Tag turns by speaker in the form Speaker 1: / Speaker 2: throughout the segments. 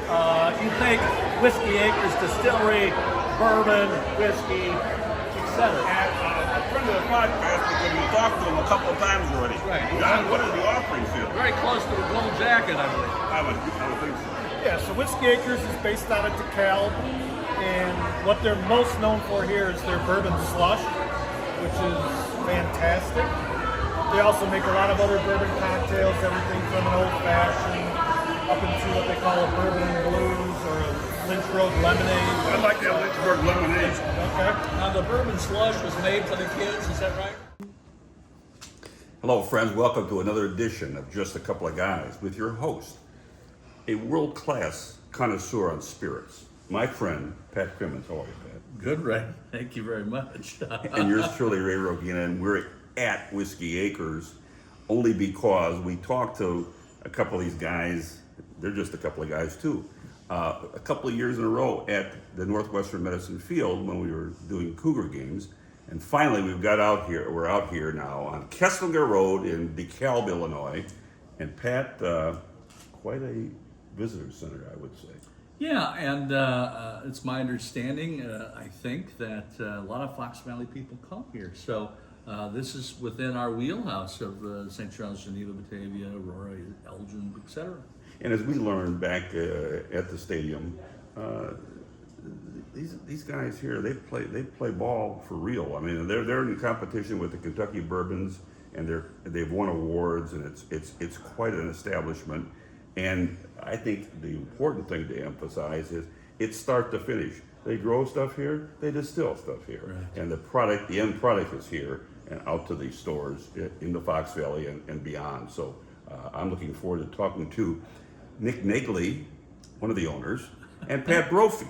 Speaker 1: You think Whiskey Acres Distillery, bourbon, whiskey, etc.
Speaker 2: And a friend of the podcast, because we talked to him a couple of times already.
Speaker 1: Right.
Speaker 2: John, what is the offerings here?
Speaker 1: Very close to a gold jacket, I believe.
Speaker 2: I would think so.
Speaker 3: Yeah, so Whiskey Acres is based out of DeKalb, and what they're most known for here is their bourbon slush, which is fantastic. They also make a lot of other bourbon cocktails, everything from an old-fashioned up into what they call a bourbon and blues or a Lynch Road lemonade.
Speaker 2: I like that Lynchburg lemonade.
Speaker 3: Okay.
Speaker 1: Now the bourbon slush was made for the kids, is that right?
Speaker 2: Hello, friends. Welcome to another edition of Just a Couple of Guys with your host, a world-class connoisseur on spirits, my friend, Pat Crimmins. How are you, Pat?
Speaker 1: Good, Ray. Thank you very much.
Speaker 2: And yours truly, Ray Rogina, and we're at Whiskey Acres only because we talked to a couple of these guys. They're just a couple of guys too. A couple of years in a row at the Northwestern Medicine Field when we were doing Cougar games. And finally we're out here now on Kesslinger Road in DeKalb, Illinois. And Pat, quite a visitor center, I would say.
Speaker 1: Yeah, and it's my understanding, I think, that a lot of Fox Valley people come here. So this is within our wheelhouse of St. Charles, Geneva, Batavia, Aurora, Elgin, etc.
Speaker 2: And as we learned back at the stadium, these guys here, they play ball for real. I mean, they're in competition with the Kentucky Bourbons, and they've won awards, and it's quite an establishment. And I think the important thing to emphasize is it's start to finish. They grow stuff here, they distill stuff here, right. And the end product is here and out to these stores in the Fox Valley and beyond. So I'm looking forward to talking to Nick Nagley, one of the owners, and Pat Brophy,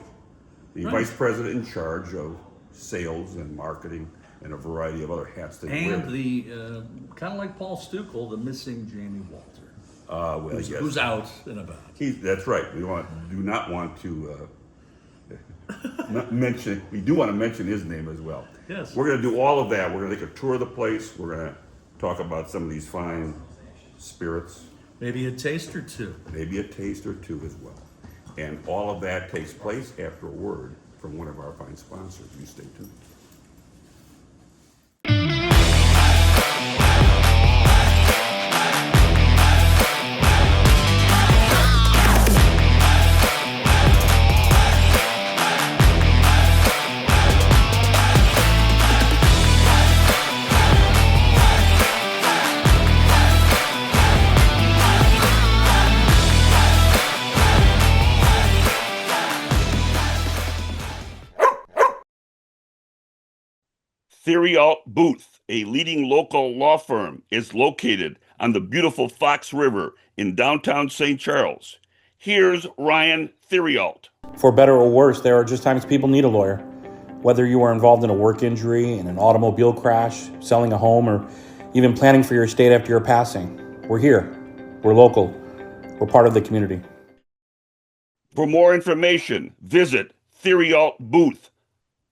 Speaker 2: the
Speaker 1: right.
Speaker 2: Vice President in charge of sales and marketing and a variety of other hats that he wears.
Speaker 1: And the, kind of like Paul Stukel, the missing Jamie Walter, who's out and about.
Speaker 2: That's right. We do not want to mention. We do want to mention his name as well.
Speaker 1: Yes.
Speaker 2: We're going to do all of that. We're going to take a tour of the place. We're going to talk about some of these fine spirits.
Speaker 1: Maybe a taste or two.
Speaker 2: Maybe a taste or two as well. And all of that takes place after a word from one of our fine sponsors. You stay tuned. 𝐤𝐤𝐲 Booth, a leading local law firm, is located on the beautiful Fox River in downtown St. Charles. Here's Ryan 𝐤𝐤𝐲.
Speaker 4: For better or worse, there are just times people need a lawyer. Whether you are involved in a work injury, in an automobile crash, selling a home, or even planning for your estate after your passing, we're here. We're local. We're part of the community.
Speaker 2: For more information, visit 𝐤𝐤𝐲 Booth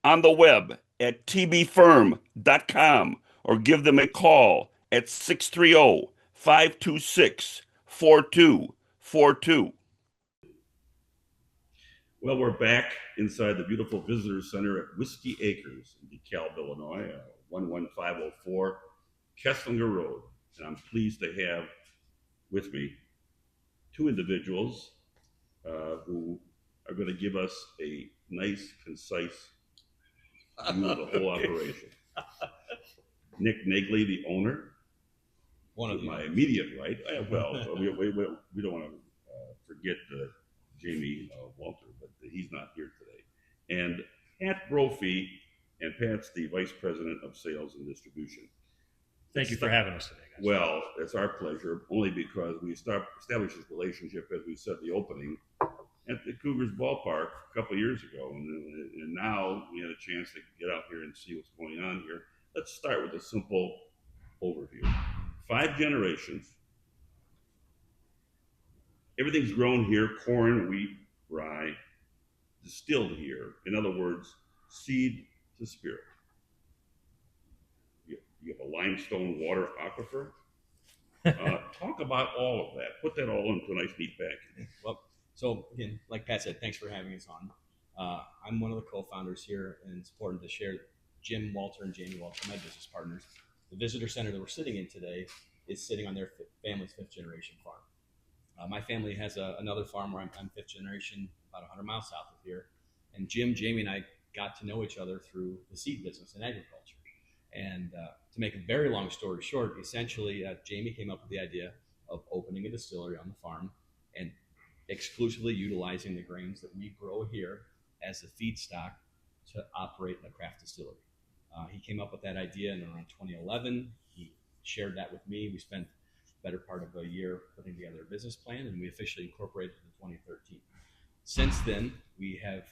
Speaker 2: on the web at tbfirm.com or give them a call at 630-526-4242. Well, we're back inside the beautiful visitor center at Whiskey Acres in DeKalb, Illinois, 11504 Kesslinger Road. And I'm pleased to have with me two individuals who are going to give us a nice, concise view of the whole operation. Nick Nagley, the owner.
Speaker 5: One of
Speaker 2: my immediate right. Well, we don't want to forget Jamie Walter, but he's not here today. And Pat Brophy, and Pat's the Vice President of Sales and Distribution.
Speaker 5: Thank you for having us today, guys.
Speaker 2: Well, it's our pleasure, only because we established this relationship, as we said, the opening at the Cougars ballpark a couple of years ago, and now we had a chance to get out here and see what's going on here. Let's start with a simple overview. 5 generations. Everything's grown here: corn, wheat, rye, distilled here. In other words, seed to spirit. You have a limestone water aquifer. Talk about all of that. Put that all into a nice neat bag.
Speaker 5: Well,
Speaker 6: So again, like Pat said, thanks for having us on. I'm one of the co-founders here, and it's important to share Jim Walter and Jamie Walter, my business partners. The visitor center that we're sitting in today is sitting on their family's 5th generation farm. My family has another farm where I'm 5th generation, about 100 miles south of here. And Jim, Jamie, and I got to know each other through the seed business and agriculture. And to make a very long story short, essentially, Jamie came up with the idea of opening a distillery on the farm and exclusively utilizing the grains that we grow here as a feedstock to operate a craft distillery. He came up with that idea in around 2011. He shared that with me. We spent the better part of a year putting together a business plan, and we officially incorporated in 2013. Since then, we have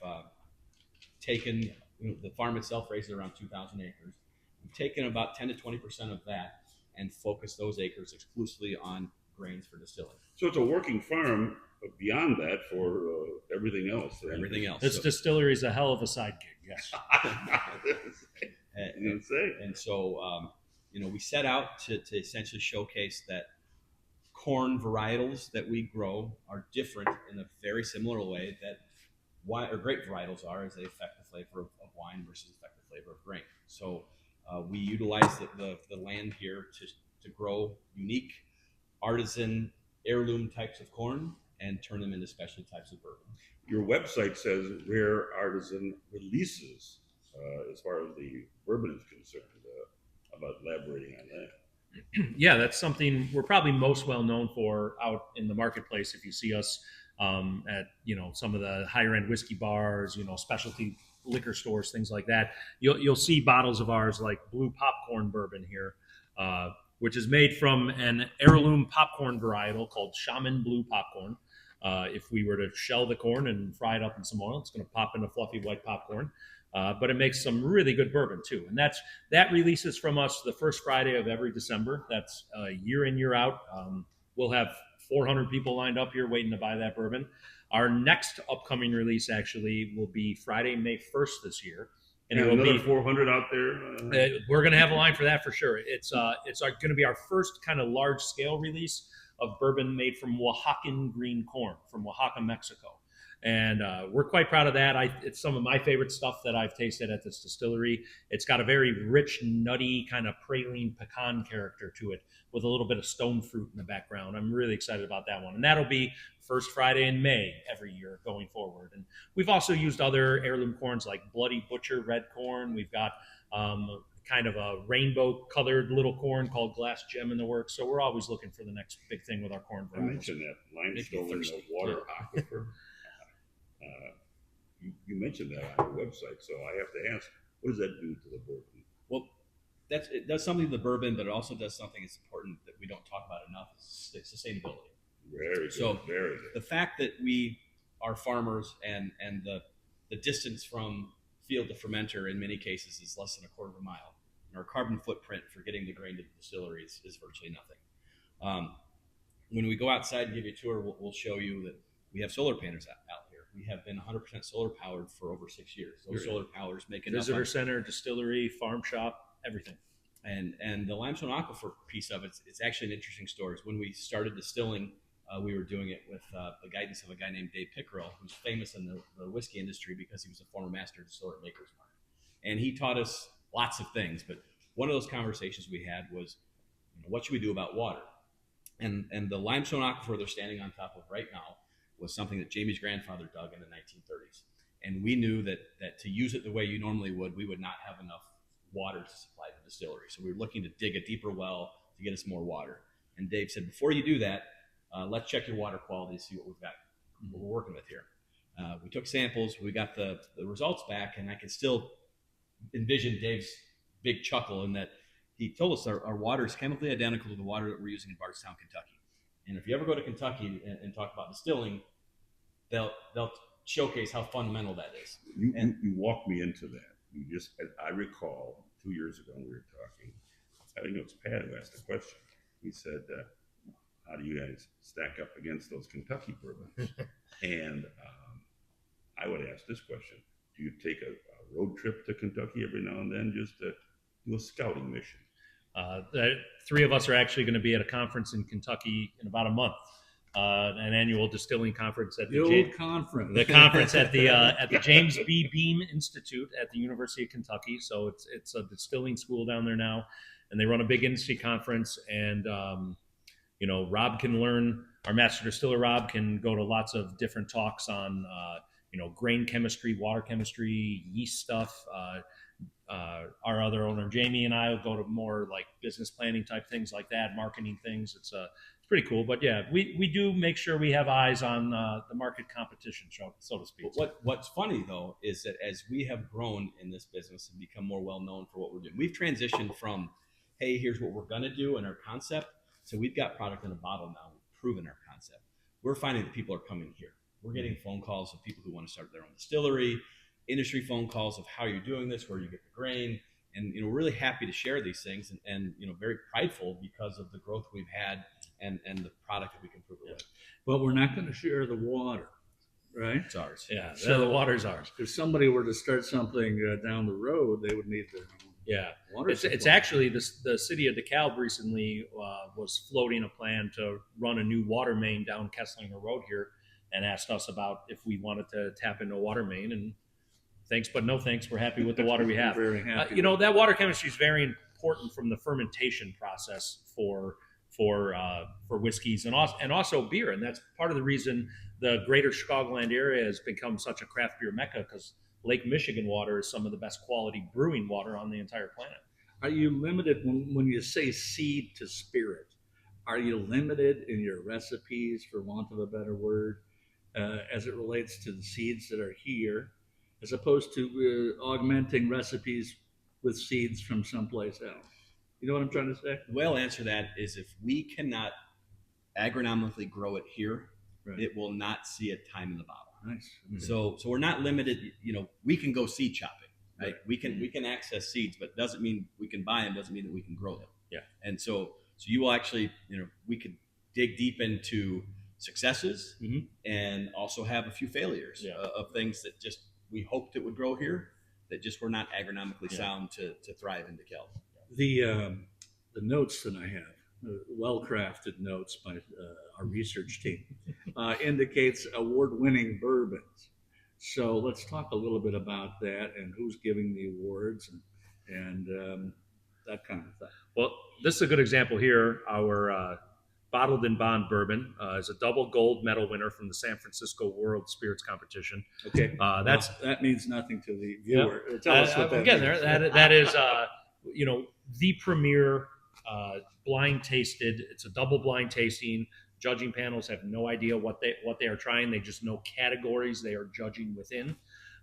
Speaker 6: taken, the farm itself raises around 2,000 acres. We've taken about 10 to 20% of that and focused those acres exclusively on grains for distilling.
Speaker 2: So it's a working farm, but beyond that for everything else.
Speaker 6: Everything else.
Speaker 5: This distillery is a hell of a side gig, yes.
Speaker 6: And so, we set out to essentially showcase that corn varietals that we grow are different in a very similar way that wine or grape varietals are, as they affect the flavor of wine versus affect the flavor of grain. So we utilize the land here to grow unique artisan heirloom types of corn and turn them into specialty types of bourbon.
Speaker 2: Your website says rare artisan releases as far as the bourbon is concerned. About elaborating on that.
Speaker 5: Yeah, that's something we're probably most well known for out in the marketplace. If you see us at some of the higher end whiskey bars, specialty liquor stores, things like that, you'll see bottles of ours like blue popcorn bourbon here, which is made from an heirloom popcorn varietal called Shaman Blue Popcorn. If we were to shell the corn and fry it up in some oil, it's going to pop into fluffy white popcorn. But it makes some really good bourbon too. And that releases from us the first Friday of every December. That's year in, year out. We'll have 400 people lined up here waiting to buy that bourbon. Our next upcoming release actually will be Friday, May 1st this year.
Speaker 2: And it will another be 400 out there.
Speaker 5: We're going to have a line for that for sure. It's going to be our first kind of large scale release of bourbon made from Oaxacan green corn from Oaxaca, Mexico. And we're quite proud of that. It's some of my favorite stuff that I've tasted at this distillery. It's got a very rich, nutty, kind of praline pecan character to it with a little bit of stone fruit in the background. I'm really excited about that one. And that'll be first Friday in May every year going forward. And we've also used other heirloom corns like Bloody Butcher red corn. We've got kind of a rainbow-colored little corn called Glass Gem in the works. So we're always looking for the next big thing with our corn
Speaker 2: varietals. I mentioned that limestone in the water aquifer. You mentioned that on your website, so I have to ask, what does that do to the bourbon?
Speaker 6: Well, it does something to the bourbon, but it also does something that's important that we don't talk about enough, is sustainability.
Speaker 2: Very good,
Speaker 6: so
Speaker 2: very good.
Speaker 6: The fact that we are farmers and the distance from field to fermenter in many cases is less than a quarter of a mile. And our carbon footprint for getting the grain to the distillery is virtually nothing. When we go outside and give you a tour, we'll show you that we have solar panels out here. We have been 100% solar powered for over 6 years. Those solar powers make enough.
Speaker 5: Visitor center, distillery, farm shop, everything.
Speaker 6: And the limestone aquifer piece of it's actually an interesting story. When we started distilling, we were doing it with the guidance of a guy named Dave Pickerel, who's famous in the whiskey industry because he was a former master distiller at Maker's Mark. And he taught us lots of things, but one of those conversations we had was, what should we do about water? And the limestone aquifer they're standing on top of right now was something that Jamie's grandfather dug in the 1930s. And we knew that to use it the way you normally would, we would not have enough water to supply the distillery. So we were looking to dig a deeper well to get us more water. And Dave said, before you do that, let's check your water quality to see what we've got, what we're working with here. We took samples, we got the results back, and I could still envision Dave's big chuckle in that he told us our water is chemically identical to the water that we're using in Bardstown, Kentucky. And if you ever go to Kentucky and talk about distilling, they'll showcase how fundamental that is.
Speaker 2: You walked me into that. I recall 2 years ago when we were talking, I think it was Pat who asked the question. He said, how do you guys stack up against those Kentucky bourbons? And I would ask this question. Do you take a road trip to Kentucky every now and then just to do a scouting mission?
Speaker 5: The three of us are actually going to be at a conference in Kentucky in about a month. an annual distilling conference at
Speaker 1: The old conference.
Speaker 5: the conference at the James B. Beam Institute at the University of Kentucky. So it's a distilling school down there now, and they run a big industry conference. And Rob can learn. Our master distiller Rob can go to lots of different talks on grain chemistry, water chemistry, yeast stuff. Our other owner Jamie and I will go to more like business planning type things like that, marketing things. It's pretty cool. But yeah, we do make sure we have eyes on the market competition, so to speak.
Speaker 6: What's funny though is that as we have grown in this business and become more well known for what we're doing, we've transitioned from, hey, here's what we're gonna do and our concept. So we've got product in a bottle now. We've proven our concept. We're finding that people are coming here. We're getting phone calls of people who want to start their own distillery, industry phone calls of how you're doing this, where you get the grain, and we're really happy to share these things, and very prideful because of the growth we've had and the product that we can prove it with.
Speaker 1: But we're not going to share the water, right?
Speaker 6: It's ours.
Speaker 5: Yeah,
Speaker 1: So
Speaker 5: the water's ours.
Speaker 1: If somebody were to start something down the road, they would need their own
Speaker 5: Yeah,
Speaker 1: water.
Speaker 5: it's
Speaker 1: supply.
Speaker 5: actually the city of DeKalb recently was floating a plan to run a new water main down Kesslinger Road here, and asked us about if we wanted to tap into a water main. And thanks, but no thanks. We're happy with the water we have.
Speaker 1: Very happy.
Speaker 5: That water chemistry is very important from the fermentation process for whiskeys and also beer, and that's part of the reason the greater Chicagoland area has become such a craft beer mecca, because Lake Michigan water is some of the best quality brewing water on the entire planet.
Speaker 1: Are you limited when you say seed to spirit? Are you limited in your recipes, for want of a better word, as it relates to the seeds that are here, as opposed to augmenting recipes with seeds from someplace else? You know what I'm trying to say?
Speaker 6: The way I'll answer that is if we cannot agronomically grow it here,
Speaker 1: Right.
Speaker 6: it will not see a time in the bottle.
Speaker 1: Nice.
Speaker 6: So we're not limited. We can go seed shopping, right?
Speaker 1: Right.
Speaker 6: We can access seeds, but doesn't mean we can buy them. Doesn't mean that we can grow them.
Speaker 5: Yeah.
Speaker 6: And so you will actually, we could dig deep into successes
Speaker 5: Mhm.
Speaker 6: and also have a few failures of things that just we hoped it would grow here that just were not agronomically sound to thrive in DeKalb.
Speaker 1: The notes that I have, well-crafted notes by our research team, indicates award-winning bourbons. So let's talk a little bit about that and who's giving the awards and that kind of thing.
Speaker 5: Well, this is a good example here. Our bottled in bond bourbon is a double gold medal winner from the San Francisco World Spirits Competition.
Speaker 1: Okay, that means nothing to the viewer. Tell us what that
Speaker 5: again,
Speaker 1: means.
Speaker 5: that is the premier blind tasted. It's a double blind tasting. Judging panels have no idea what they are trying. They just know categories they are judging within,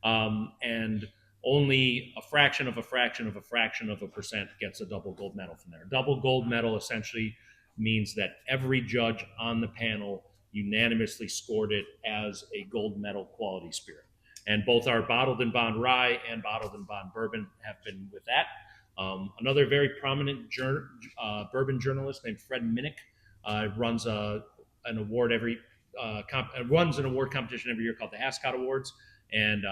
Speaker 5: and only a fraction of a fraction of a fraction of a percent gets a double gold medal from there. Double gold medal essentially means that every judge on the panel unanimously scored it as a gold medal quality spirit. And both our bottled in bond rye and bottled in bond bourbon have been with that. Another very prominent bourbon journalist named Fred Minnick runs an award runs an award competition every year called the Ascot Awards, and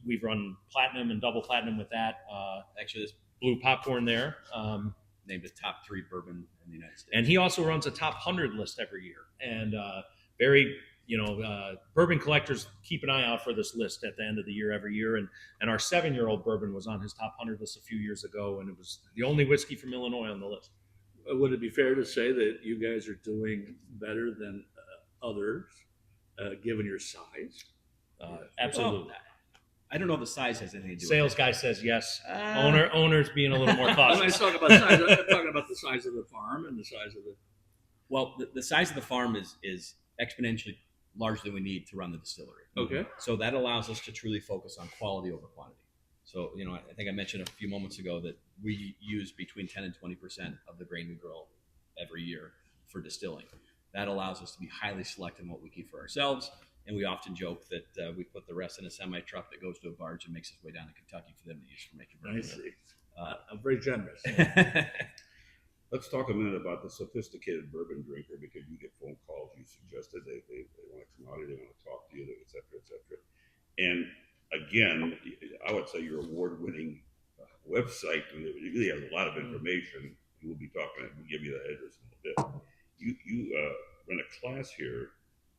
Speaker 5: we've run platinum and double platinum with that.
Speaker 6: Actually, this
Speaker 5: Blue popcorn there.
Speaker 6: named the top 3 bourbon in the United States.
Speaker 5: And he also runs a top 100 list every year. And bourbon collectors keep an eye out for this list at the end of the year every year. And our 7-year-old bourbon was on his top 100 list a few years ago, and it was the only whiskey from Illinois on the list.
Speaker 1: Would it be fair to say that you guys are doing better than others, given your size?
Speaker 5: Absolutely.
Speaker 6: Well, I don't know if the size has anything to do
Speaker 5: Sales
Speaker 6: with
Speaker 5: guy says yes. Owner's being a little more
Speaker 1: When I
Speaker 5: cautious.
Speaker 1: talk about size, I'm talking about the size of the farm and the size of the.
Speaker 6: Well, the size of the farm is exponentially larger than we need to run the distillery.
Speaker 1: Okay.
Speaker 6: So that allows us to truly focus on quality over quantity. So, I think I mentioned a few moments ago that we use between 10 and 20% of the grain we grow every year for distilling. That allows us to be highly selective in what we keep for ourselves. And we often joke that we put the rest in a semi-truck that goes to a barge and makes its way down to Kentucky for them to use for making
Speaker 1: I
Speaker 6: bourbon.
Speaker 1: see. I'm very generous.
Speaker 2: Let's talk a minute about the sophisticated bourbon drinker, because you get phone calls. You suggested they want to come out here, they want to talk to you, et cetera, et cetera. And again, I would say your award-winning website really has a lot of information. We'll be talking. We'll give you the address in a little bit. You run a class here,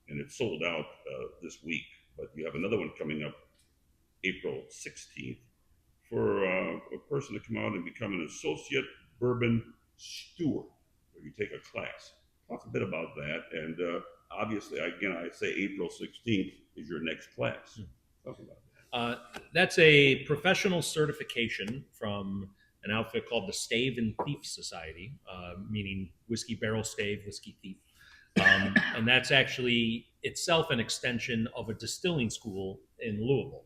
Speaker 2: and it's sold out this week. But you have another one coming up April 16th for a person to come out and become an associate bourbon steward, where you take a class. Talk a bit about that, and obviously, again, I say April 16th is your next class. Talk about that.
Speaker 5: That's a professional certification from an outfit called the Stave and Thief Society, meaning whiskey barrel stave, whiskey thief. And that's actually itself an extension of a distilling school in Louisville.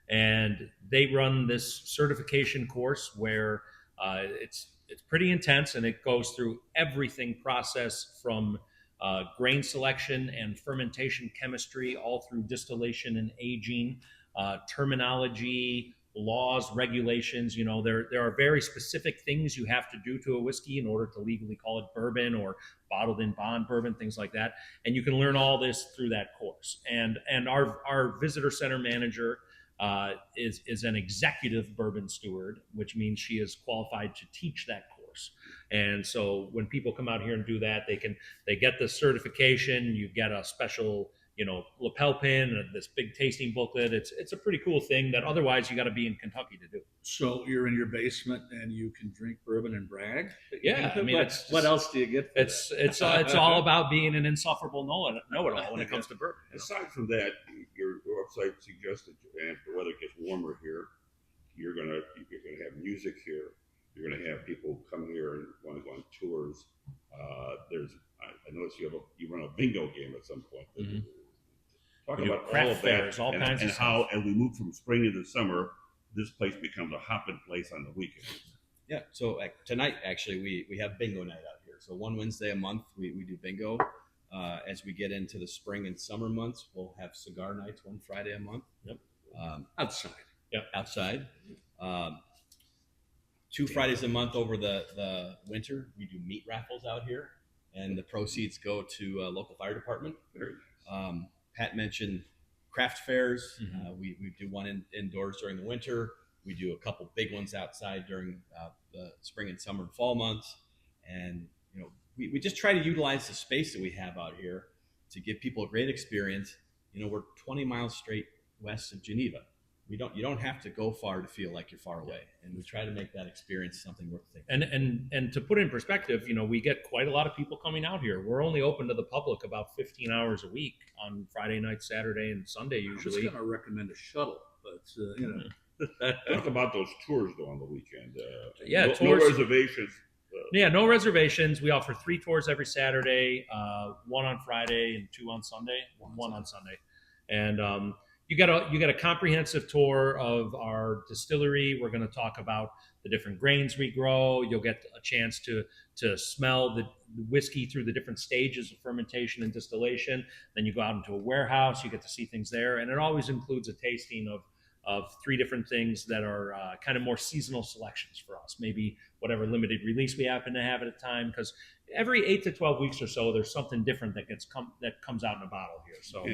Speaker 5: And they run this certification course where it's pretty intense, and it goes through everything process from grain selection and fermentation chemistry, all through distillation and aging, terminology, laws, regulations. You know, there are very specific things you have to do to a whiskey in order to legally call it bourbon or bottled in bond bourbon, things like that. And you can learn all this through that course. And our visitor center manager is an executive bourbon steward, which means she is qualified to teach that course. And so when people come out here and do that, they get the certification. You get a special, you know, lapel pin and this big tasting booklet. It's a pretty cool thing that otherwise you got to be in Kentucky to do.
Speaker 1: So you're in your basement and you can drink bourbon and brag?
Speaker 5: Yeah, I mean,
Speaker 1: what else do you get?
Speaker 5: It's all about being an insufferable know-it-all when it comes to bourbon. You know?
Speaker 2: Aside from that, your website suggests that, and the weather gets warmer here, you're gonna have music here. You're gonna have people come here and want to go on tours. I noticed you run a bingo game at some point.
Speaker 5: Mm-hmm.
Speaker 2: Talk
Speaker 5: We do
Speaker 2: about
Speaker 5: craft
Speaker 2: all of
Speaker 5: fairs,
Speaker 2: that
Speaker 5: all
Speaker 2: and,
Speaker 5: kinds
Speaker 2: and
Speaker 5: of
Speaker 2: how,
Speaker 5: stuff.
Speaker 2: as we move from spring into summer, this place becomes a hopping place on the weekends.
Speaker 6: Yeah. So tonight, actually, we have bingo night out here. So one Wednesday a month, we do bingo. As we get into the spring and summer months, we'll have cigar nights one Friday a month.
Speaker 5: Yep.
Speaker 1: Outside.
Speaker 5: Yep.
Speaker 6: Outside. 2 Fridays a month over the winter, we do meat raffles out here, and the proceeds go to a local fire department.
Speaker 2: Very nice.
Speaker 6: Pat mentioned craft fairs.
Speaker 5: Mm-hmm.
Speaker 6: We do one indoors during the winter. We do a couple big ones outside during the spring and summer and fall months. And, you know, we just try to utilize the space that we have out here to give people a great experience. You know, we're 20 miles straight west of Geneva. You don't have to go far to feel like you're far away, and we try to make that experience something worth thinking.
Speaker 5: And to put it in perspective, you know, we get quite a lot of people coming out here. We're only open to the public about 15 hours a week on Friday night, Saturday, and Sunday
Speaker 1: I was
Speaker 5: usually.
Speaker 1: going to recommend a shuttle, but you know.
Speaker 2: Talk about those tours though on the weekend.
Speaker 5: Yeah,
Speaker 2: no
Speaker 5: tours.
Speaker 2: reservations.
Speaker 5: Yeah, no reservations. We offer 3 tours every Saturday, 1 on Friday and 2 on Sunday. One on Sunday, and you get a comprehensive tour of our distillery. We're going to talk about the different grains we grow. You'll get a chance to smell the whiskey through the different stages of fermentation and distillation. Then you go out into a warehouse. You get to see things there, and it always includes a tasting of 3 different things that are kind of more seasonal selections for us. Maybe whatever limited release we happen to have at a time, because every 8 to 12 weeks or so, there's something different that comes out in a bottle here. So.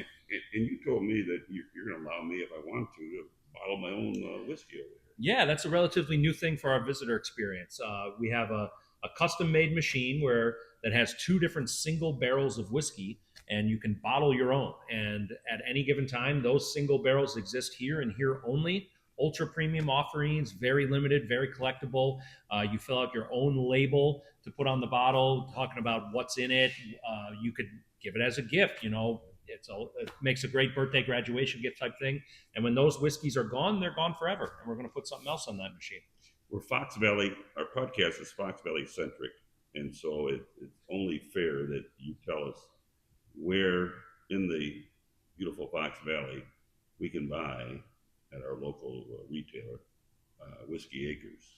Speaker 2: And you told me that you're going to allow me, if I want to bottle my own whiskey over here.
Speaker 5: Yeah, that's a relatively new thing for our visitor experience. We have a custom-made machine that has 2 different single barrels of whiskey, and you can bottle your own. And at any given time, those single barrels exist here and here only. Ultra premium offerings, very limited, very collectible. You fill out your own label to put on the bottle, talking about what's in it. You could give it as a gift, you know. It makes a great birthday graduation gift type thing. And when those whiskeys are gone, they're gone forever. And we're going to put something else on that machine.
Speaker 2: We're Fox Valley. Our podcast is Fox Valley centric. And so it's only fair that you tell us where in the beautiful Fox Valley we can buy at our local retailer Whiskey Acres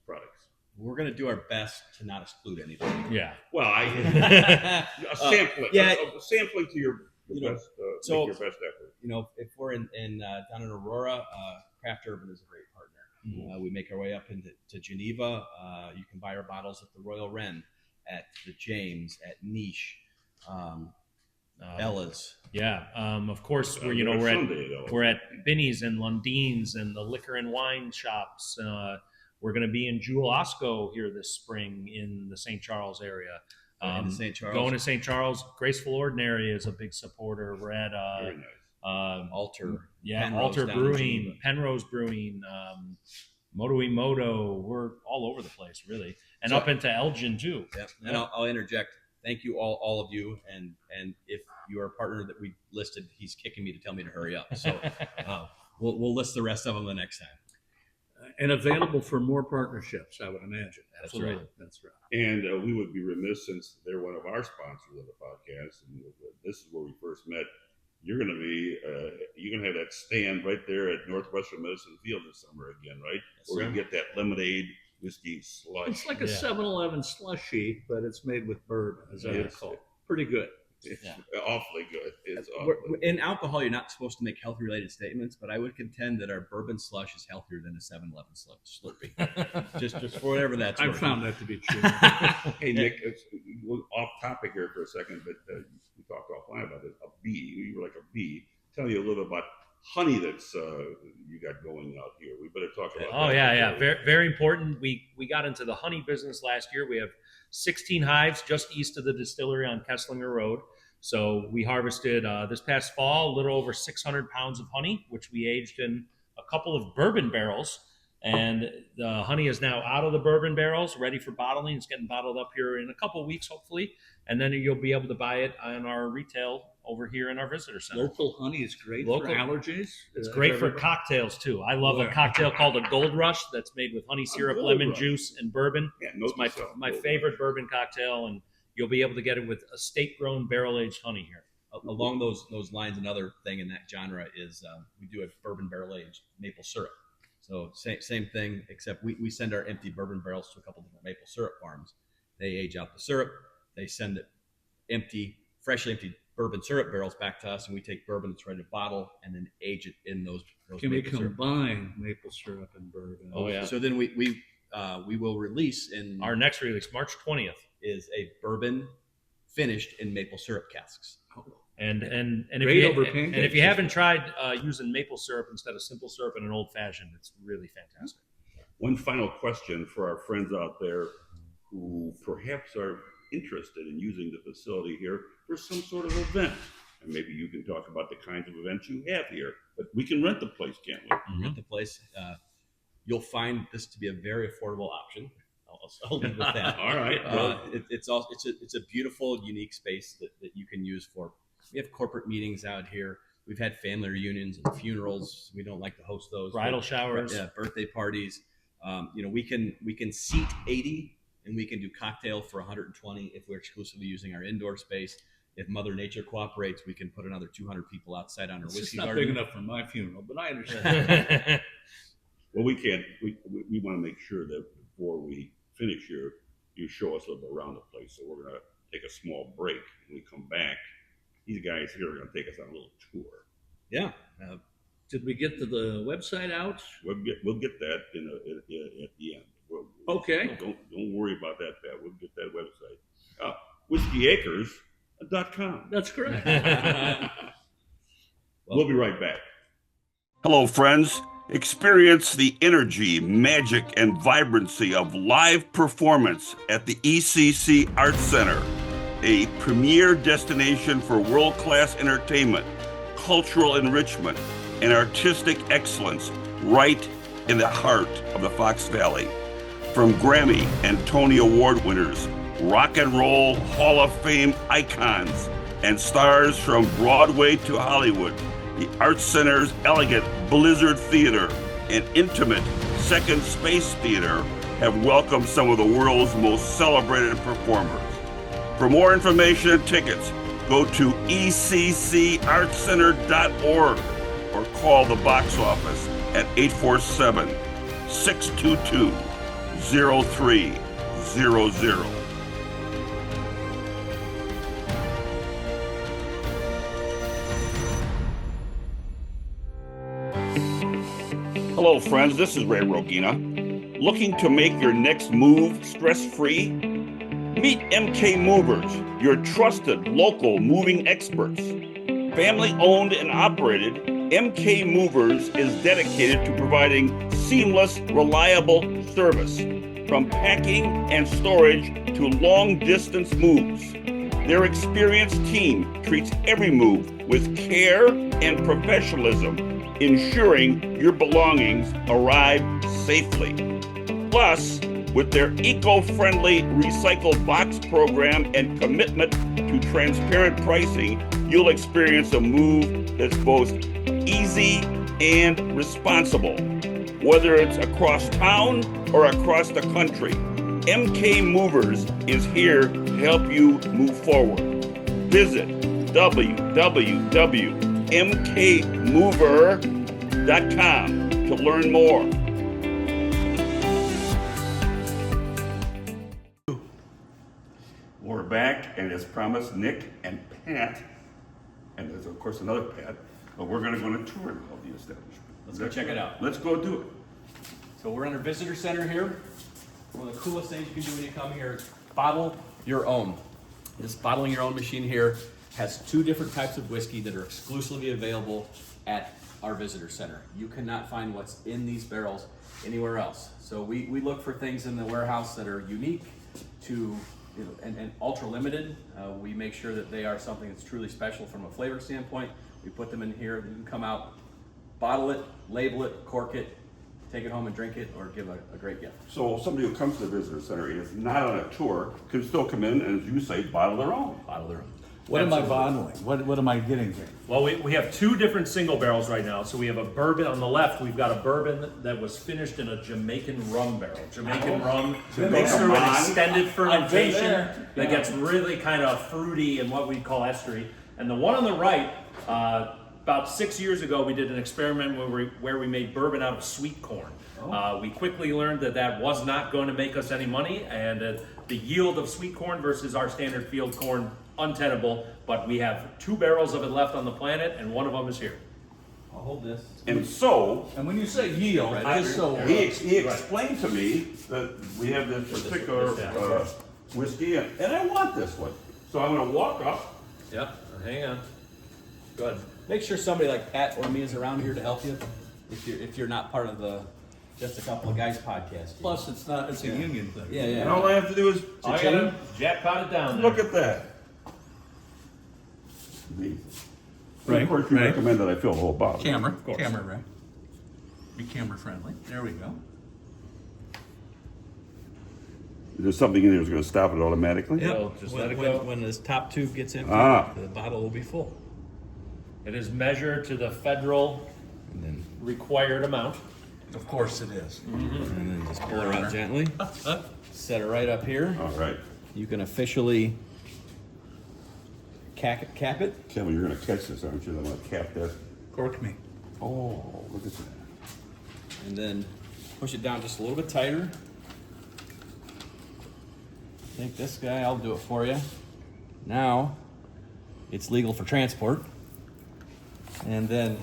Speaker 2: products.
Speaker 6: We're going to do our best to not exclude anybody.
Speaker 5: Yeah.
Speaker 2: Well, a sampling,
Speaker 6: yeah.
Speaker 2: a sampling to your best,
Speaker 6: so-
Speaker 2: make your best effort.
Speaker 6: You know, if we're in down in Aurora, Craft Urban is a great partner.
Speaker 5: Mm-hmm.
Speaker 6: We make our way up into Geneva. You can buy our bottles at the Royal Wren, at the James, at Niche, Ella's.
Speaker 5: Yeah. Of course, we're at Binny's and Lundine's and the liquor and wine shops. We're going to be in Jewel Osco here this spring in the St. Charles area.
Speaker 6: Going to St. Charles.
Speaker 5: Going to St. Charles. Graceful Ordinary is a big supporter. We're at
Speaker 2: Very nice.
Speaker 6: Altar.
Speaker 5: yeah,
Speaker 6: Penrose
Speaker 5: Altar
Speaker 6: down in
Speaker 5: Brewing,
Speaker 6: Geneva.
Speaker 5: Penrose Brewing, Moto e Moto. We're all over the place, really, and
Speaker 6: So-
Speaker 5: up into Elgin too.
Speaker 6: Yep. And I'll interject. Thank you all of you. And if you are a partner that we listed, he's kicking me to tell me to hurry up. So we'll list the rest of them the next time.
Speaker 1: And available for more partnerships, I would imagine.
Speaker 5: Absolutely.
Speaker 6: right.
Speaker 1: That's right.
Speaker 2: And we would be remiss, since they're one of our sponsors of the podcast, and this is where we first met. You're going to have that stand right there at Northwestern Medicine Field this summer again, right?
Speaker 6: Yes,
Speaker 2: Where
Speaker 6: sir.
Speaker 2: you get that lemonade whiskey slush.
Speaker 1: It's like a
Speaker 5: Yeah.
Speaker 1: 7-Eleven slushy, but it's made with bourbon, as I
Speaker 2: Yes.
Speaker 1: recall. Pretty good.
Speaker 2: It's
Speaker 5: Yeah.
Speaker 2: awfully good. It's
Speaker 6: We're-
Speaker 2: awfully.
Speaker 6: in alcohol, you're not supposed to make health-related statements, but I would contend that our bourbon slush is healthier than a 7-Eleven Slurpee. just for whatever that's
Speaker 1: I
Speaker 6: worth.
Speaker 1: found that to be true.
Speaker 2: Hey Nick, we're off topic here for a second, but we talked offline about this. A bee, you were like a bee. Tell you a little about honey that's you got going out here. We better talk about.
Speaker 5: Oh
Speaker 2: that
Speaker 5: yeah.
Speaker 2: before
Speaker 5: Very, very important. We got into the honey business last year. We have 16 hives just east of the distillery on Kesslinger Road. So we harvested this past fall a little over 600 pounds of honey, which we aged in a couple of bourbon barrels. And the honey is now out of the bourbon barrels, ready for bottling. It's getting bottled up here in a couple of weeks, hopefully. And then you'll be able to buy it on our retail over here in our visitor center.
Speaker 1: Local honey is great
Speaker 5: Local-
Speaker 1: for allergies.
Speaker 5: It's great for
Speaker 1: everybody-
Speaker 5: cocktails too. I love a
Speaker 1: Yeah.
Speaker 5: cocktail called a Gold Rush that's made with honey syrup,
Speaker 2: Gold
Speaker 5: lemon
Speaker 2: Rush.
Speaker 5: juice, and bourbon.
Speaker 2: Yeah,
Speaker 5: It's my favorite bourbon cocktail, and you'll be able to get it with estate-grown barrel-aged honey here.
Speaker 6: Along those lines, another thing in that genre is we do a bourbon barrel-aged maple syrup. So same thing, except we send our empty bourbon barrels to a couple different maple syrup farms. They age out the syrup. They send it freshly emptied bourbon syrup barrels back to us, and we take bourbon that's ready to bottle and then age it in those
Speaker 1: Can we
Speaker 6: maple syrup.
Speaker 1: combine maple syrup and bourbon?
Speaker 5: Oh, yeah.
Speaker 6: So then we will release in
Speaker 5: Our next release, March 20th.
Speaker 6: is a bourbon finished in maple syrup casks.
Speaker 5: And
Speaker 1: Great over
Speaker 5: if
Speaker 1: pancakes.
Speaker 5: you haven't tried using maple syrup instead of simple syrup in an old fashioned, it's really fantastic.
Speaker 2: One final question for our friends out there who perhaps are interested in using the facility here for some sort of event. And maybe you can talk about the kinds of events you have here. But we can rent the place, can't we?
Speaker 6: Rent the place. You'll find this to be a very affordable option. I'll leave with that.
Speaker 2: All right.
Speaker 6: It's a beautiful, unique space that you can use for. We have corporate meetings out here. We've had family reunions and funerals. We don't like to host those.
Speaker 5: Bridal showers.
Speaker 6: Yeah, birthday parties. We can seat 80 and we can do cocktail for 120 if we're exclusively using our indoor space. If Mother Nature cooperates, we can put another 200 people outside on our
Speaker 1: It's just
Speaker 6: whiskey
Speaker 1: not
Speaker 6: garden.
Speaker 1: big enough for my funeral, but I understand.
Speaker 2: Well, we can't. We want to make sure that before we finish here, you show us a little bit around the place. So we're going to take a small break. When we come back, these guys here are going to take us on a little tour.
Speaker 6: Yeah.
Speaker 1: Did we get the website out?
Speaker 2: We'll get that at the end.
Speaker 1: Okay.
Speaker 2: Don't worry about that, Pat. We'll get that website. WhiskeyAcres.com.
Speaker 1: That's correct.
Speaker 2: We'll be right back. Hello, friends. Experience the energy, magic, and vibrancy of live performance at the ECC Arts Center, a premier destination for world-class entertainment, cultural enrichment, and artistic excellence right in the heart of the Fox Valley. From Grammy and Tony Award winners, rock and roll Hall of Fame icons, and stars from Broadway to Hollywood, the Arts Center's elegant Blizzard Theater and intimate Second Space Theater have welcomed some of the world's most celebrated performers. For more information and tickets, go to ECCArtsCenter.org or call the box office at 847-622-0300. Hello, friends. This is Ray Rogina. Looking to make your next move stress-free? Meet MK Movers, your trusted local moving experts. Family-owned and operated, MK Movers is dedicated to providing seamless, reliable service. from packing and storage to long-distance moves. Their experienced team treats every move with care and professionalism, ensuring your belongings arrive safely. Plus, with their eco-friendly recycled box program and commitment to transparent pricing, you'll experience a move that's both easy and responsible. Whether it's across town or across the country, MK Movers is here to help you move forward. Visit www.mkmover.com to learn more. We're back, and as promised, Nick and Pat, and there's of course another Pat, but we're going to go on a tour of the establishment.
Speaker 6: Let's go check it out.
Speaker 2: Let's go do it.
Speaker 6: So we're in our visitor center here. One of the coolest things you can do when you come here is bottle your own. This bottling your own machine here has 2 different types of whiskey that are exclusively available at our visitor center. You cannot find what's in these barrels anywhere else. So we look for things in the warehouse that are unique to and ultra limited. We make sure that they are something that's truly special from a flavor standpoint. We put them in here. You can come out, bottle it, label it, cork it, take it home and drink it, or give a great gift.
Speaker 2: So somebody who comes to the visitor center and is not on a tour can still come in and, as you say, bottle their own.
Speaker 6: Bottle their own.
Speaker 1: What am I bottling? What am I getting here?
Speaker 5: Well, we have 2 different single barrels right now. So we have a bourbon on the left. We've got a bourbon that was finished in a Jamaican rum barrel. Jamaican rum goes through an extended fermentation that gets really kind of fruity and what we call estery. And the one on the right, about 6 years ago, we did an experiment where we made bourbon out of sweet corn. We quickly learned that was not going to make us any money, and the yield of sweet corn versus our standard field corn, untenable. But we have 2 barrels of it left on the planet, and one of them is here.
Speaker 6: I'll hold this.
Speaker 2: And so,
Speaker 1: And when you say yield, just so
Speaker 2: he explained to me that we have this particular whiskey, and I want this one. So I'm going to walk up.
Speaker 6: Yep. Hang on. Go ahead. Make sure somebody like Pat or me is around here to help you. If you're not part of the Just a Couple of Guys podcast.
Speaker 1: Plus, it's a union thing.
Speaker 6: Yeah, yeah.
Speaker 2: And all I have to do is
Speaker 5: Jackpot it down.
Speaker 2: look at that. Amazing.
Speaker 1: Right,
Speaker 2: Of course, you
Speaker 1: right.
Speaker 2: recommend that I fill the whole bottle.
Speaker 1: Camera, right? Be camera friendly. There we go.
Speaker 2: There's something in there that's going to stop it automatically.
Speaker 5: So just let it go.
Speaker 6: When this top tube gets empty,
Speaker 2: Ah.
Speaker 6: the bottle will be full.
Speaker 5: It is measured to the federal
Speaker 6: And then,
Speaker 5: required amount.
Speaker 1: Of course it is.
Speaker 6: and then just pull it out gently. Set it right up here.
Speaker 2: All right.
Speaker 6: You can officially cap it.
Speaker 2: Kevin, you're going to catch this, aren't you? I'm going to cap that.
Speaker 1: Cork me.
Speaker 2: Oh, look at that.
Speaker 6: And then push it down just a little bit tighter. Take this guy, I'll do it for you. Now, it's legal for transport. And then,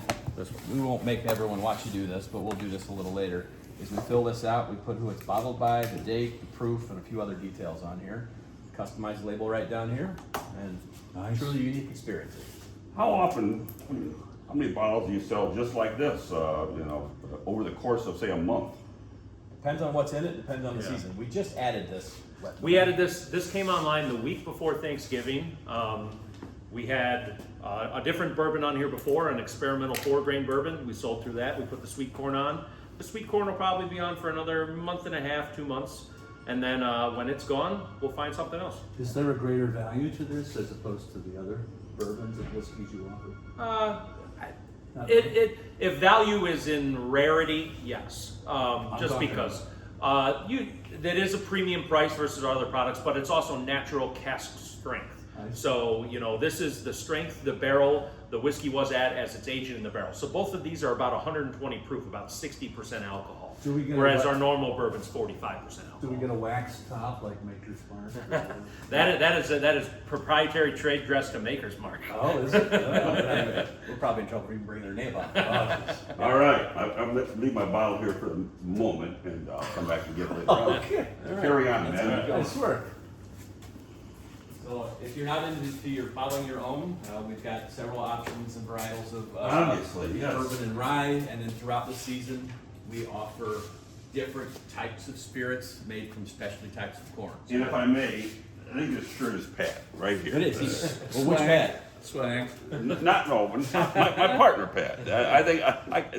Speaker 6: we won't make everyone watch you do this, but we'll do this a little later. Is we fill this out, we put who it's bottled by, the date, the proof, and a few other details on here. Customized label right down here, and
Speaker 1: Nice.
Speaker 6: truly unique experience.
Speaker 2: How often, how many bottles do you sell just like this, over the course of, say, a month?
Speaker 6: Depends on what's in it, depends on the season. We just added this.
Speaker 5: We added this came online the week before Thanksgiving. We had a different bourbon on here before, an experimental 4-grain bourbon. We sold through that. We put the sweet corn on. The sweet corn will probably be on for another month and a half, 2 months. And then when it's gone, we'll find something else.
Speaker 1: Is there a greater value to this as opposed to the other bourbons and whiskeys you offer?
Speaker 5: If value is in rarity, yes. Just
Speaker 1: talking
Speaker 5: because that is a premium price versus our other products, but it's also natural cask strength. So this is the strength the barrel the whiskey was at as it's aging in the barrel. So both of these are about 120 proof, about 60% alcohol.
Speaker 1: Do we get
Speaker 5: whereas
Speaker 1: a-
Speaker 5: our normal bourbon's 45% alcohol.
Speaker 1: Do we get a wax top like Maker's Mark?
Speaker 5: That is proprietary trade dress to Maker's Mark.
Speaker 1: Oh, is it?
Speaker 6: We're probably in trouble for even bringing their name up.
Speaker 2: All right, I'm going to leave my bottle here for a moment, and I'll come back and get it later on.
Speaker 1: Okay.
Speaker 2: Carry on, man.
Speaker 1: Nice work.
Speaker 6: So if you're not into your bottling your own, we've got several options and varietals of
Speaker 2: Obviously, yes.
Speaker 6: bourbon and rye, and then throughout the season we offer different types of spirits made from specialty types of corn.
Speaker 2: And if I may, I think this shirt is Pat, right here.
Speaker 6: It is. Well, which Pat?
Speaker 1: Swag.
Speaker 2: Not my partner Pat. I think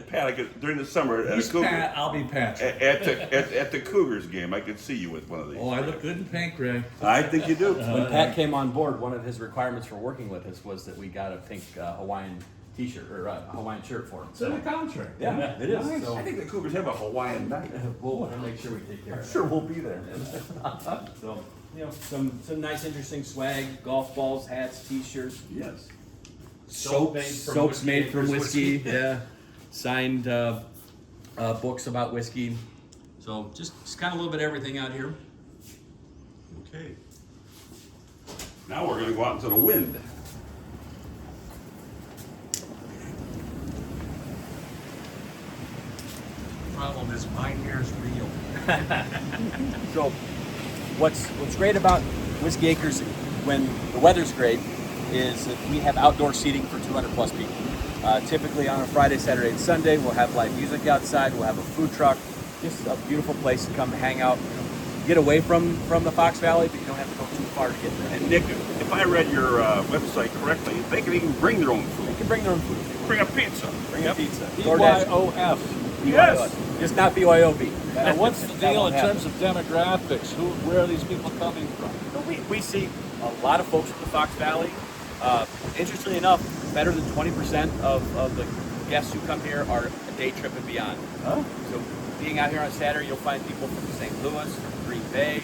Speaker 2: Pat. I could during the summer at
Speaker 1: Who's
Speaker 2: a Cougar,
Speaker 1: Pat? I'll be Patrick.
Speaker 2: at the Cougars game. I could see you with one of these.
Speaker 1: Oh, I look good in pink, Ray.
Speaker 2: I think you do.
Speaker 6: When Pat came on board, one of his requirements for working with us was that we got a pink Hawaiian T-shirt or Hawaiian shirt for him.
Speaker 1: It's in the contract.
Speaker 6: Yeah, it is.
Speaker 1: Nice.
Speaker 6: So
Speaker 2: I think the Cougars have a Hawaiian night.
Speaker 6: we'll make sure we take care of it.
Speaker 2: Sure, we'll be there.
Speaker 6: So, you know, some nice, interesting swag: golf balls, hats, T-shirts.
Speaker 2: Yes.
Speaker 6: Soaps made from whiskey. Yeah, signed books about whiskey. So just kind of a little bit of everything out here.
Speaker 2: Okay. Now we're going to go out into the wind.
Speaker 7: Problem is mine here is real.
Speaker 6: So what's great about Whiskey Acres when the weather's great is that we have outdoor seating for 200 plus people. Typically on a Friday, Saturday, and Sunday, we'll have live music outside, we'll have a food truck, just a beautiful place to come hang out, get away from the Fox Valley, but you don't have to go too far to get there.
Speaker 2: And Nick, if I read your website correctly, they can even bring their own food.
Speaker 6: You can bring their own food.
Speaker 2: Bring a pizza.
Speaker 6: Bring a pizza.
Speaker 7: BYOF.
Speaker 2: Yes.
Speaker 6: Just not BYOB.
Speaker 7: Now, what's the
Speaker 6: That
Speaker 7: deal
Speaker 6: won't
Speaker 7: in
Speaker 6: happen.
Speaker 7: terms of demographics? Where are these people coming from?
Speaker 6: We see a lot of folks from the Fox Valley. Interestingly enough, better than 20% of the guests who come here are a day trip and beyond.
Speaker 7: Huh?
Speaker 6: So being out here on Saturday, you'll find people from St. Louis, from Green Bay,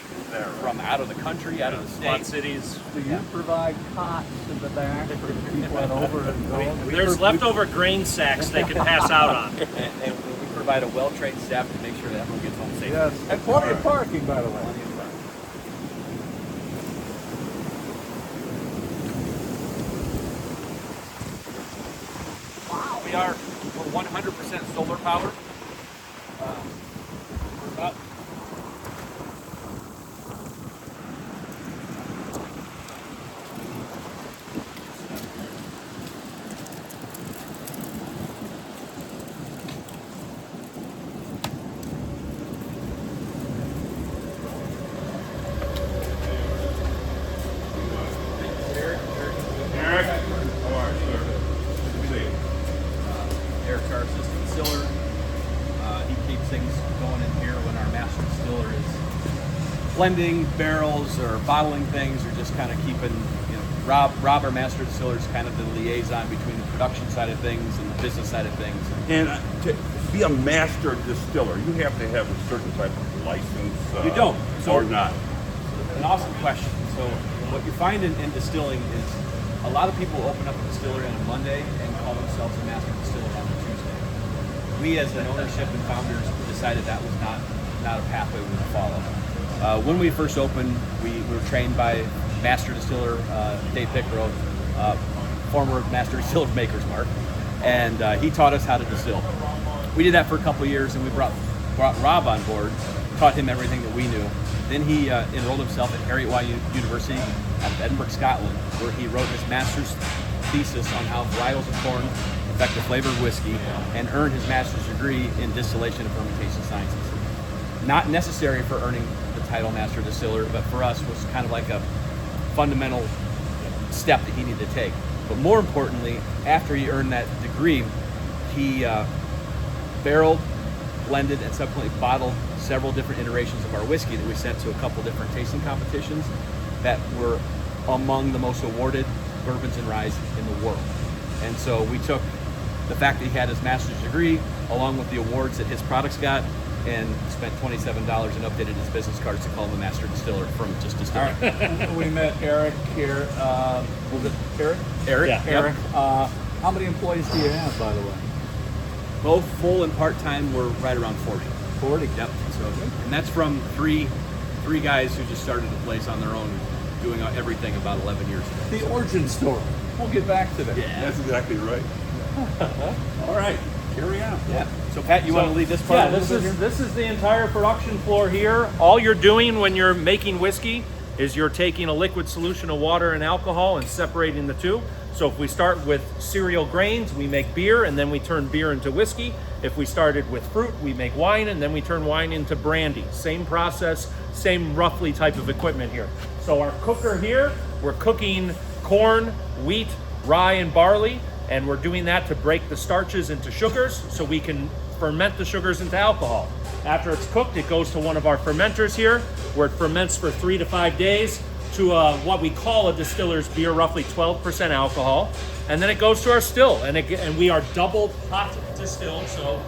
Speaker 6: from out of the country, out of the
Speaker 5: Quad
Speaker 6: state.
Speaker 5: cities.
Speaker 7: Do you provide cots in the back for the people that over and go?
Speaker 5: There's leftover grain sacks they can pass out on.
Speaker 6: And we provide a well-trained staff to make sure that everyone gets home safe.
Speaker 7: Yes, and plenty of parking, by the way.
Speaker 6: We are 100% solar powered. We're about
Speaker 2: Eric, how are you, sir? Good to see you.
Speaker 6: Eric's our assistant distiller. He keeps things going in here when our master distiller is blending barrels or bottling things or just kind of keeping, you know, Rob, our master distiller, is kind of the liaison between the production side of things and the business side of things.
Speaker 2: And to be a master distiller, you have to have a certain type of license.
Speaker 6: You don't. So-
Speaker 2: or not.
Speaker 6: An awesome question. So what you find in distilling is a lot of people open up a distillery on a Monday and call themselves a master distiller on a Tuesday. We as an ownership and founders decided that was not a pathway we would follow. When we first opened, we were trained by master distiller Dave Pickrow, former master distiller of Maker's Mark, and he taught us how to distill. We did that for a couple of years, and we brought Rob on board, taught him everything that we knew. Then he enrolled himself at Heriot-Watt University out of Edinburgh, Scotland, where he wrote his master's thesis on how varietals of corn affect the flavor of whiskey, and earned his master's degree in distillation and fermentation sciences. Not necessary for earning the title master distiller, but for us was kind of like a fundamental step that he needed to take. But more importantly, after he earned that degree, he barreled, blended, and subsequently bottled several different iterations of our whiskey that we sent to a couple different tasting competitions that were among the most awarded bourbons and ryes in the world. And so we took the fact that he had his master's degree along with the awards that his products got and spent $27 and updated his business cards to call him a master distiller from just distilling.
Speaker 7: We met Eric here. Was it Eric?
Speaker 6: Eric?
Speaker 5: Yeah.
Speaker 7: Eric. How many employees do you have, by the way?
Speaker 6: Both full and part-time were right around 40.
Speaker 7: 40.
Speaker 6: Yep. So, and that's from three guys who just started the place on their own, doing everything about 11 years ago.
Speaker 7: The origin story. We'll get back to that.
Speaker 2: That's exactly right. All right, carry on.
Speaker 6: Yeah. So Pat, you want to lead this part?
Speaker 5: Yeah, this is the entire production floor here. All you're doing when you're making whiskey is you're taking a liquid solution of water and alcohol and separating the two. So if we start with cereal grains, we make beer, and then we turn beer into whiskey. If we started with fruit, we make wine, and then we turn wine into brandy. Same process, same roughly type of equipment here. So our cooker here, we're cooking corn, wheat, rye, and barley, and we're doing that to break the starches into sugars so we can ferment the sugars into alcohol. After it's cooked, it goes to one of our fermenters here, where it ferments for 3 to 5 days to what we call a distiller's beer, roughly 12% alcohol. And then it goes to our still, and we are double pot distilled, so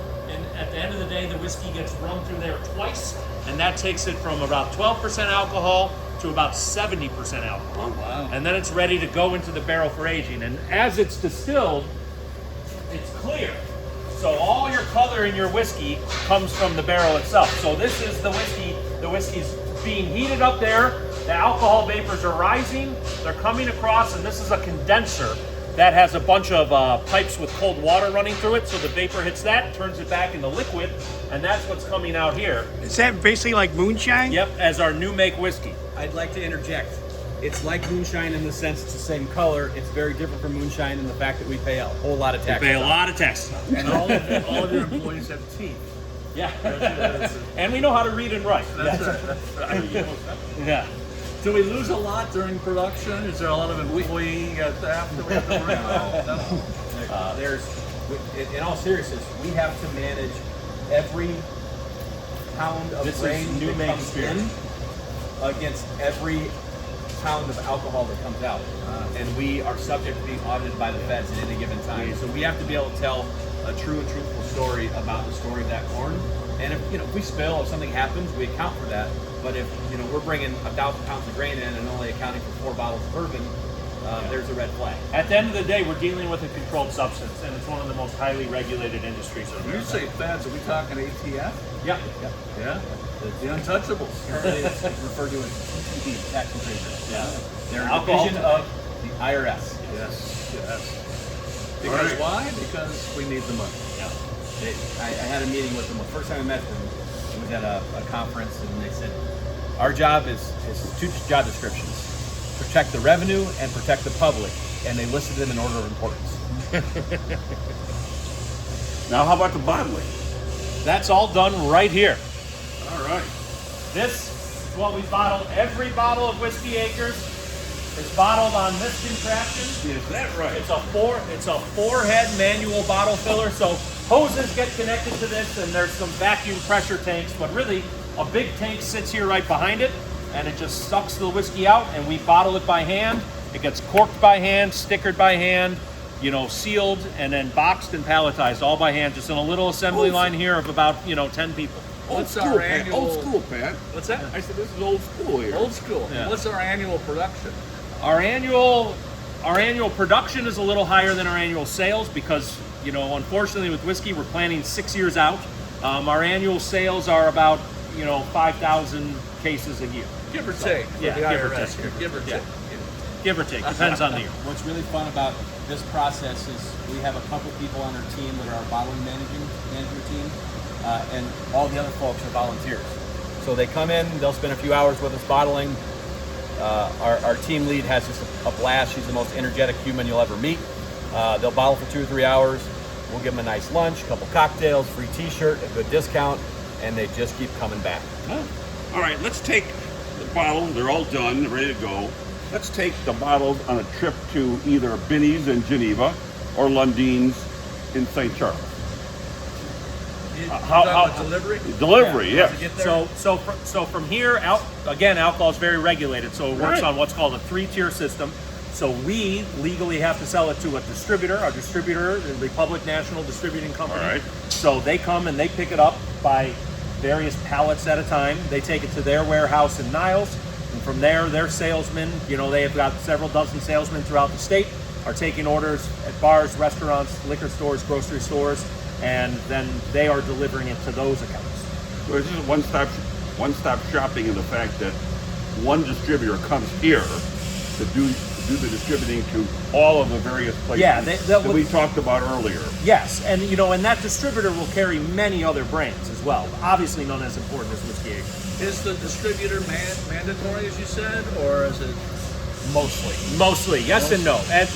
Speaker 5: at the end of the day, the whiskey gets run through there twice, and that takes it from about 12% alcohol to about 70% alcohol.
Speaker 1: Oh, wow.
Speaker 5: And then it's ready to go into the barrel for aging. And as it's distilled, it's clear. So all your color in your whiskey comes from the barrel itself. So this is the whiskey. The whiskey's being heated up there. The alcohol vapors are rising. They're coming across, and this is a condenser that has a bunch of pipes with cold water running through it. So the vapor hits that, turns it back into liquid, and that's what's coming out here.
Speaker 8: Is that basically like moonshine?
Speaker 5: Yep, as our new make whiskey.
Speaker 6: I'd like to interject. It's like moonshine in the sense it's the same color. It's very different from moonshine in the fact that we pay a whole lot of
Speaker 5: We
Speaker 6: taxes.
Speaker 5: pay a lot of taxes.
Speaker 1: And all of your employees have teeth.
Speaker 5: Yeah. And we know how to read and write.
Speaker 1: That's right.
Speaker 5: Yeah.
Speaker 1: Do we lose a lot during production? Is there a lot of employee theft that we have to worry about?
Speaker 6: In all seriousness, we have to manage every pound of
Speaker 5: This is
Speaker 6: grain
Speaker 5: new
Speaker 6: that
Speaker 5: make
Speaker 6: comes
Speaker 5: spirit.
Speaker 6: in against every pound of alcohol that comes out. And we are subject to being audited by the feds at any given time. So we have to be able to tell a true and truthful story about the story of that corn. And if we spill, if something happens, we account for that. But if we're bringing 1,000 pounds of grain in and only accounting for 4 bottles of bourbon, there's a red flag.
Speaker 5: At the end of the day, we're dealing with a controlled substance, and it's one of the most highly regulated industries.
Speaker 1: When you say feds, are we talking ATF?
Speaker 5: Yeah.
Speaker 1: Yeah? The Untouchables.
Speaker 6: Currently, it's referred to as TTP, tax and trade bureau.
Speaker 5: Yeah.
Speaker 6: They're a
Speaker 5: Alcohol.
Speaker 6: division of the IRS.
Speaker 1: Yes. Because why? Because we need the money.
Speaker 5: Yeah.
Speaker 6: I had a meeting with them. The first time I met them, it was at a conference, and they said, our job is 2 job descriptions. Protect the revenue and protect the public. And they listed them in order of importance.
Speaker 2: Now, how about the bottling?
Speaker 5: That's all done right here.
Speaker 2: All right.
Speaker 5: This is what we bottle. Every bottle of Whiskey Acres is bottled on this contraption.
Speaker 2: Is that right?
Speaker 5: It's a 4-head manual bottle filler. So hoses get connected to this, and there's some vacuum pressure tanks, but really a big tank sits here right behind it, and it just sucks the whiskey out, and we bottle it by hand. It gets corked by hand, stickered by hand, sealed, and then boxed and palletized all by hand, just in a little assembly line here of about 10 people.
Speaker 1: What's our annual?
Speaker 2: Old school, Pat.
Speaker 1: What's that?
Speaker 2: I said this is old school here.
Speaker 1: Old school.
Speaker 5: Yeah.
Speaker 1: What's our annual production?
Speaker 5: Our annual production is a little higher than our annual sales because, unfortunately with whiskey, we're planning 6 years out. Our annual sales are about, 5,000 cases a year.
Speaker 1: Give or take. For
Speaker 5: Yeah,
Speaker 1: the
Speaker 5: give or
Speaker 1: IRS
Speaker 5: take.
Speaker 1: here. Give or
Speaker 5: Yeah.
Speaker 1: take.
Speaker 5: Give or take, depends on the year.
Speaker 6: What's really fun about this process is we have a couple people on our team that are our bottling management team, and all the other folks are volunteers. So they come in, they'll spend a few hours with us bottling. Our team lead has just a blast. She's the most energetic human you'll ever meet. They'll bottle for 2 or 3 hours. We'll give them a nice lunch, a couple cocktails, free t-shirt, a good discount, and they just keep coming back.
Speaker 2: All right, let's take the bottle. They're all done, ready to go. Let's take the bottles on a trip to either Binny's in Geneva or Lundine's in St. Charles.
Speaker 5: How
Speaker 1: delivery?
Speaker 2: Delivery, yes.
Speaker 5: So from here out, again, alcohol is very regulated, so it works
Speaker 2: Right.
Speaker 5: on what's called a 3-tier system. So we legally have to sell it to a distributor. Our distributor, the Republic National Distributing Company.
Speaker 2: All right.
Speaker 5: So they come and they pick it up by various pallets at a time. They take it to their warehouse in Niles, and from there, their salesmen, they have got several dozen salesmen throughout the state, are taking orders at bars, restaurants, liquor stores, grocery stores, and then they are delivering it to those accounts.
Speaker 2: So this is one-stop shopping in the fact that one distributor comes here to do do the distributing to all of the various places
Speaker 9: Yeah,
Speaker 2: that we talked about earlier.
Speaker 9: Yes, and you know, and that distributor will carry many other brands as well. Obviously, none as important as Whiskey Acres.
Speaker 1: Is the distributor mandatory, as you said, or is it?
Speaker 9: Mostly, yes and no. And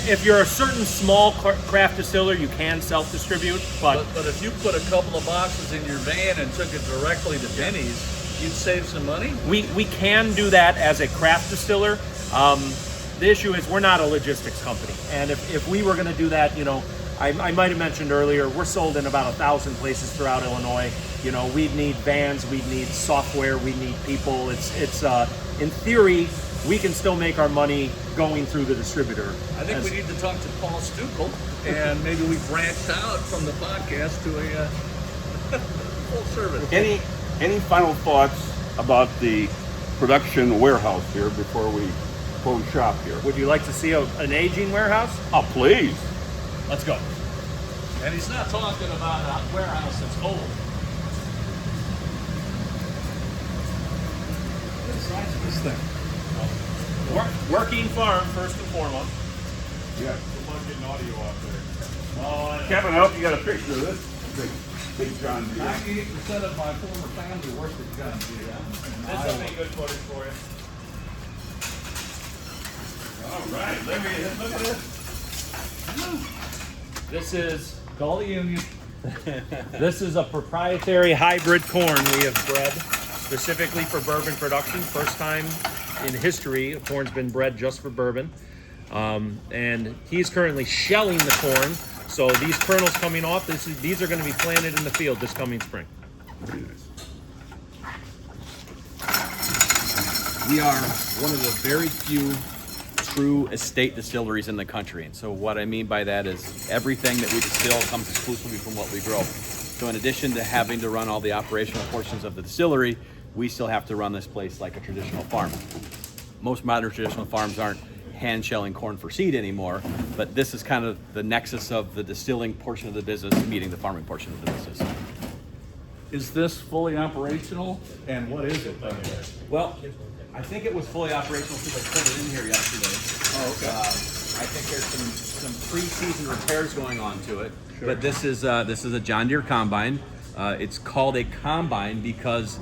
Speaker 9: if you're a certain small craft distiller, you can self-distribute, but
Speaker 1: if you put a couple of boxes in your van and took it directly to Denny's, you'd save some money?
Speaker 9: we can do that as a craft distiller. The issue is we're not a logistics company, and if we were going to do that, you know, I might have mentioned earlier, we're sold in about 1,000 places throughout Illinois. You know, we'd need vans, we'd need software, we need people. It's in theory, we can still make our money going through the distributor.
Speaker 1: I think we need to talk to Paul Stuckel, and maybe we branch out from the podcast to a full service.
Speaker 2: Any final thoughts about the production warehouse here before we close shop here?
Speaker 9: Would you like to see an aging warehouse?
Speaker 2: Oh, please.
Speaker 9: Let's go.
Speaker 1: And he's not talking about a warehouse that's old. What size is this thing?
Speaker 9: Working farm, first and foremost.
Speaker 2: Yeah.
Speaker 3: Getting audio out there.
Speaker 2: Kevin, I hope you got a picture of this big John Deere.
Speaker 1: 98% of my former family worked at John Deere.
Speaker 3: This will be good footage for you.
Speaker 2: All right, look at this.
Speaker 9: This is
Speaker 1: Call the union.
Speaker 9: This is a proprietary hybrid corn we have bred specifically for bourbon production. First time in history a corn's been bred just for bourbon. And he's currently shelling the corn. So these kernels coming off, these are going to be planted in the field this coming spring.
Speaker 2: Very nice.
Speaker 6: We are one of the very few true estate distilleries in the country. And so what I mean by that is everything that we distill comes exclusively from what we grow. So in addition to having to run all the operational portions of the distillery, we still have to run this place like a traditional farm. Most modern traditional farms aren't hand shelling corn for seed anymore, but this is kind of the nexus of the distilling portion of the business meeting the farming portion of the business.
Speaker 1: Is this fully operational? And what is it?
Speaker 6: Well, I think it was fully operational because I put it in here yesterday.
Speaker 1: Oh, okay.
Speaker 6: I think there's some pre-season repairs going on to it, but this is a John Deere combine. It's called a combine because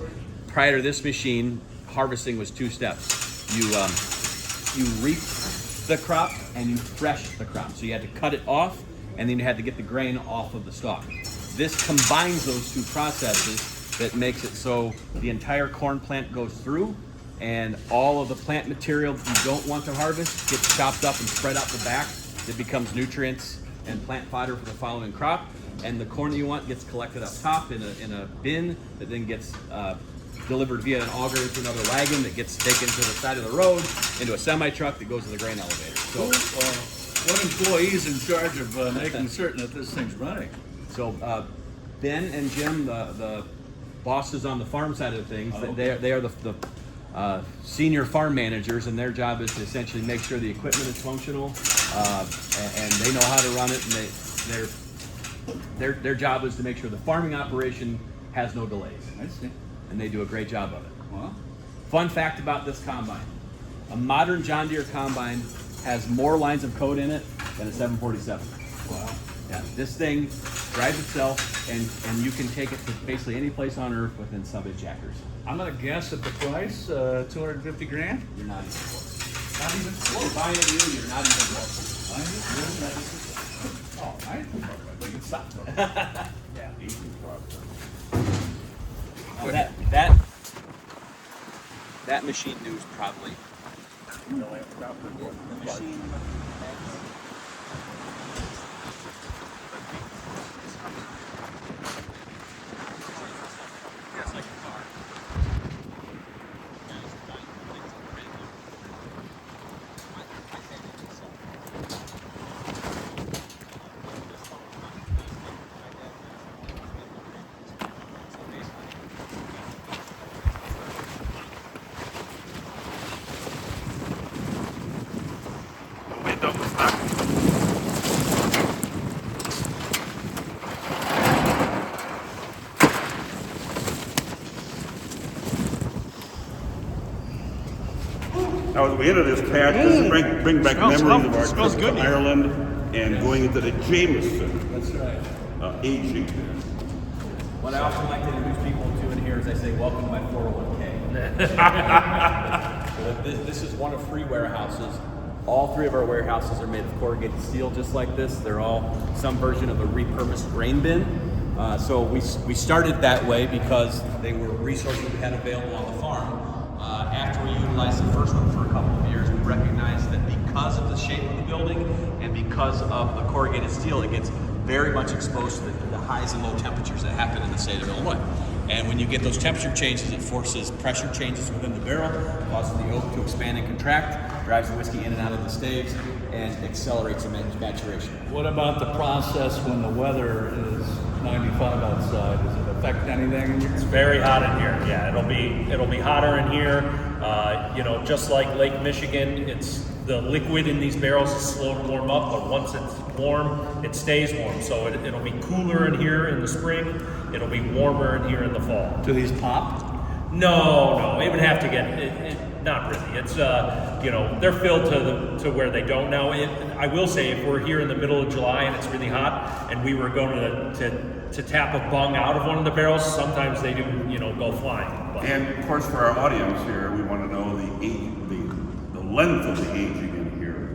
Speaker 6: prior to this machine, harvesting was two steps. You reap the crop and you thresh the crop. So you had to cut it off, and then you had to get the grain off of the stalk. This combines those two processes that makes it so the entire corn plant goes through, and all of the plant material that you don't want to harvest gets chopped up and spread out the back. It becomes nutrients and plant fodder for the following crop, and the corn that you want gets collected up top in a bin that then gets delivered via an auger to another wagon that gets taken to the side of the road into a semi-truck that goes to the grain elevator. So,
Speaker 1: What employee's in charge of making certain that this thing's running?
Speaker 6: so Ben and Jim, the bosses on the farm side of things, they are the senior farm managers, and their job is to essentially make sure the equipment is functional, and they know how to run it, and their job is to make sure the farming operation has no delays.
Speaker 1: I see.
Speaker 6: And they do a great job of it.
Speaker 1: Well,
Speaker 6: Fun fact about this combine: a modern John Deere combine has more lines of code in it than a 747.
Speaker 1: wow.
Speaker 6: Yeah, this thing drives itself, and you can take it to basically any place on earth within sub-inch acres.
Speaker 1: I'm gonna guess at the price, $250 grand.
Speaker 6: You're not even close.
Speaker 1: Not even
Speaker 6: If you're
Speaker 1: close.
Speaker 6: buying it new, you're not even close.
Speaker 1: Oh, I we can stop.
Speaker 6: Yeah.
Speaker 1: Easy progress.
Speaker 6: That machine news probably. The machine. Just like a car.
Speaker 2: That was we enter this cask, this is bring back
Speaker 8: Smells
Speaker 2: memories of
Speaker 8: lovely.
Speaker 2: our
Speaker 8: Smells
Speaker 2: trip to
Speaker 8: good.
Speaker 2: Ireland and going into the _Jameson
Speaker 1: That's right.
Speaker 2: aging.
Speaker 6: What I often like to introduce people to in here is I say, welcome to my 401k. So this is one of 3 warehouses. All 3 of our warehouses are made of corrugated steel just like this. They're all some version of a repurposed grain bin. So we started that way because they were resources we had available on the farm. After we utilized the first one for a couple of years, we recognized that because of the shape of the building and because of the corrugated steel, it gets very much exposed to the highs and low temperatures that happen in the state of Illinois. And when you get those temperature changes, it forces pressure changes within the barrel, causes the oak to expand and contract, drives the whiskey in and out of the staves, and accelerates the maturation.
Speaker 1: What about the process when the weather is 95 outside? Does it affect anything in your?
Speaker 9: It's very hot in here. Yeah, it'll be hotter in here. Just like Lake Michigan, it's the liquid in these barrels is slow to warm up, but once it's warm, it stays warm. So it'll be cooler in here in the spring. It'll be warmer in here in the fall.
Speaker 1: Do these pop?
Speaker 9: No, it would have to get. Not really. It's they're filled to where they don't now. I will say, if we're here in the middle of July and it's really hot, and we were going to tap a bung out of one of the barrels, sometimes they do go flying. But.
Speaker 2: And of course, for our audience here, we want to know the length of the aging in here.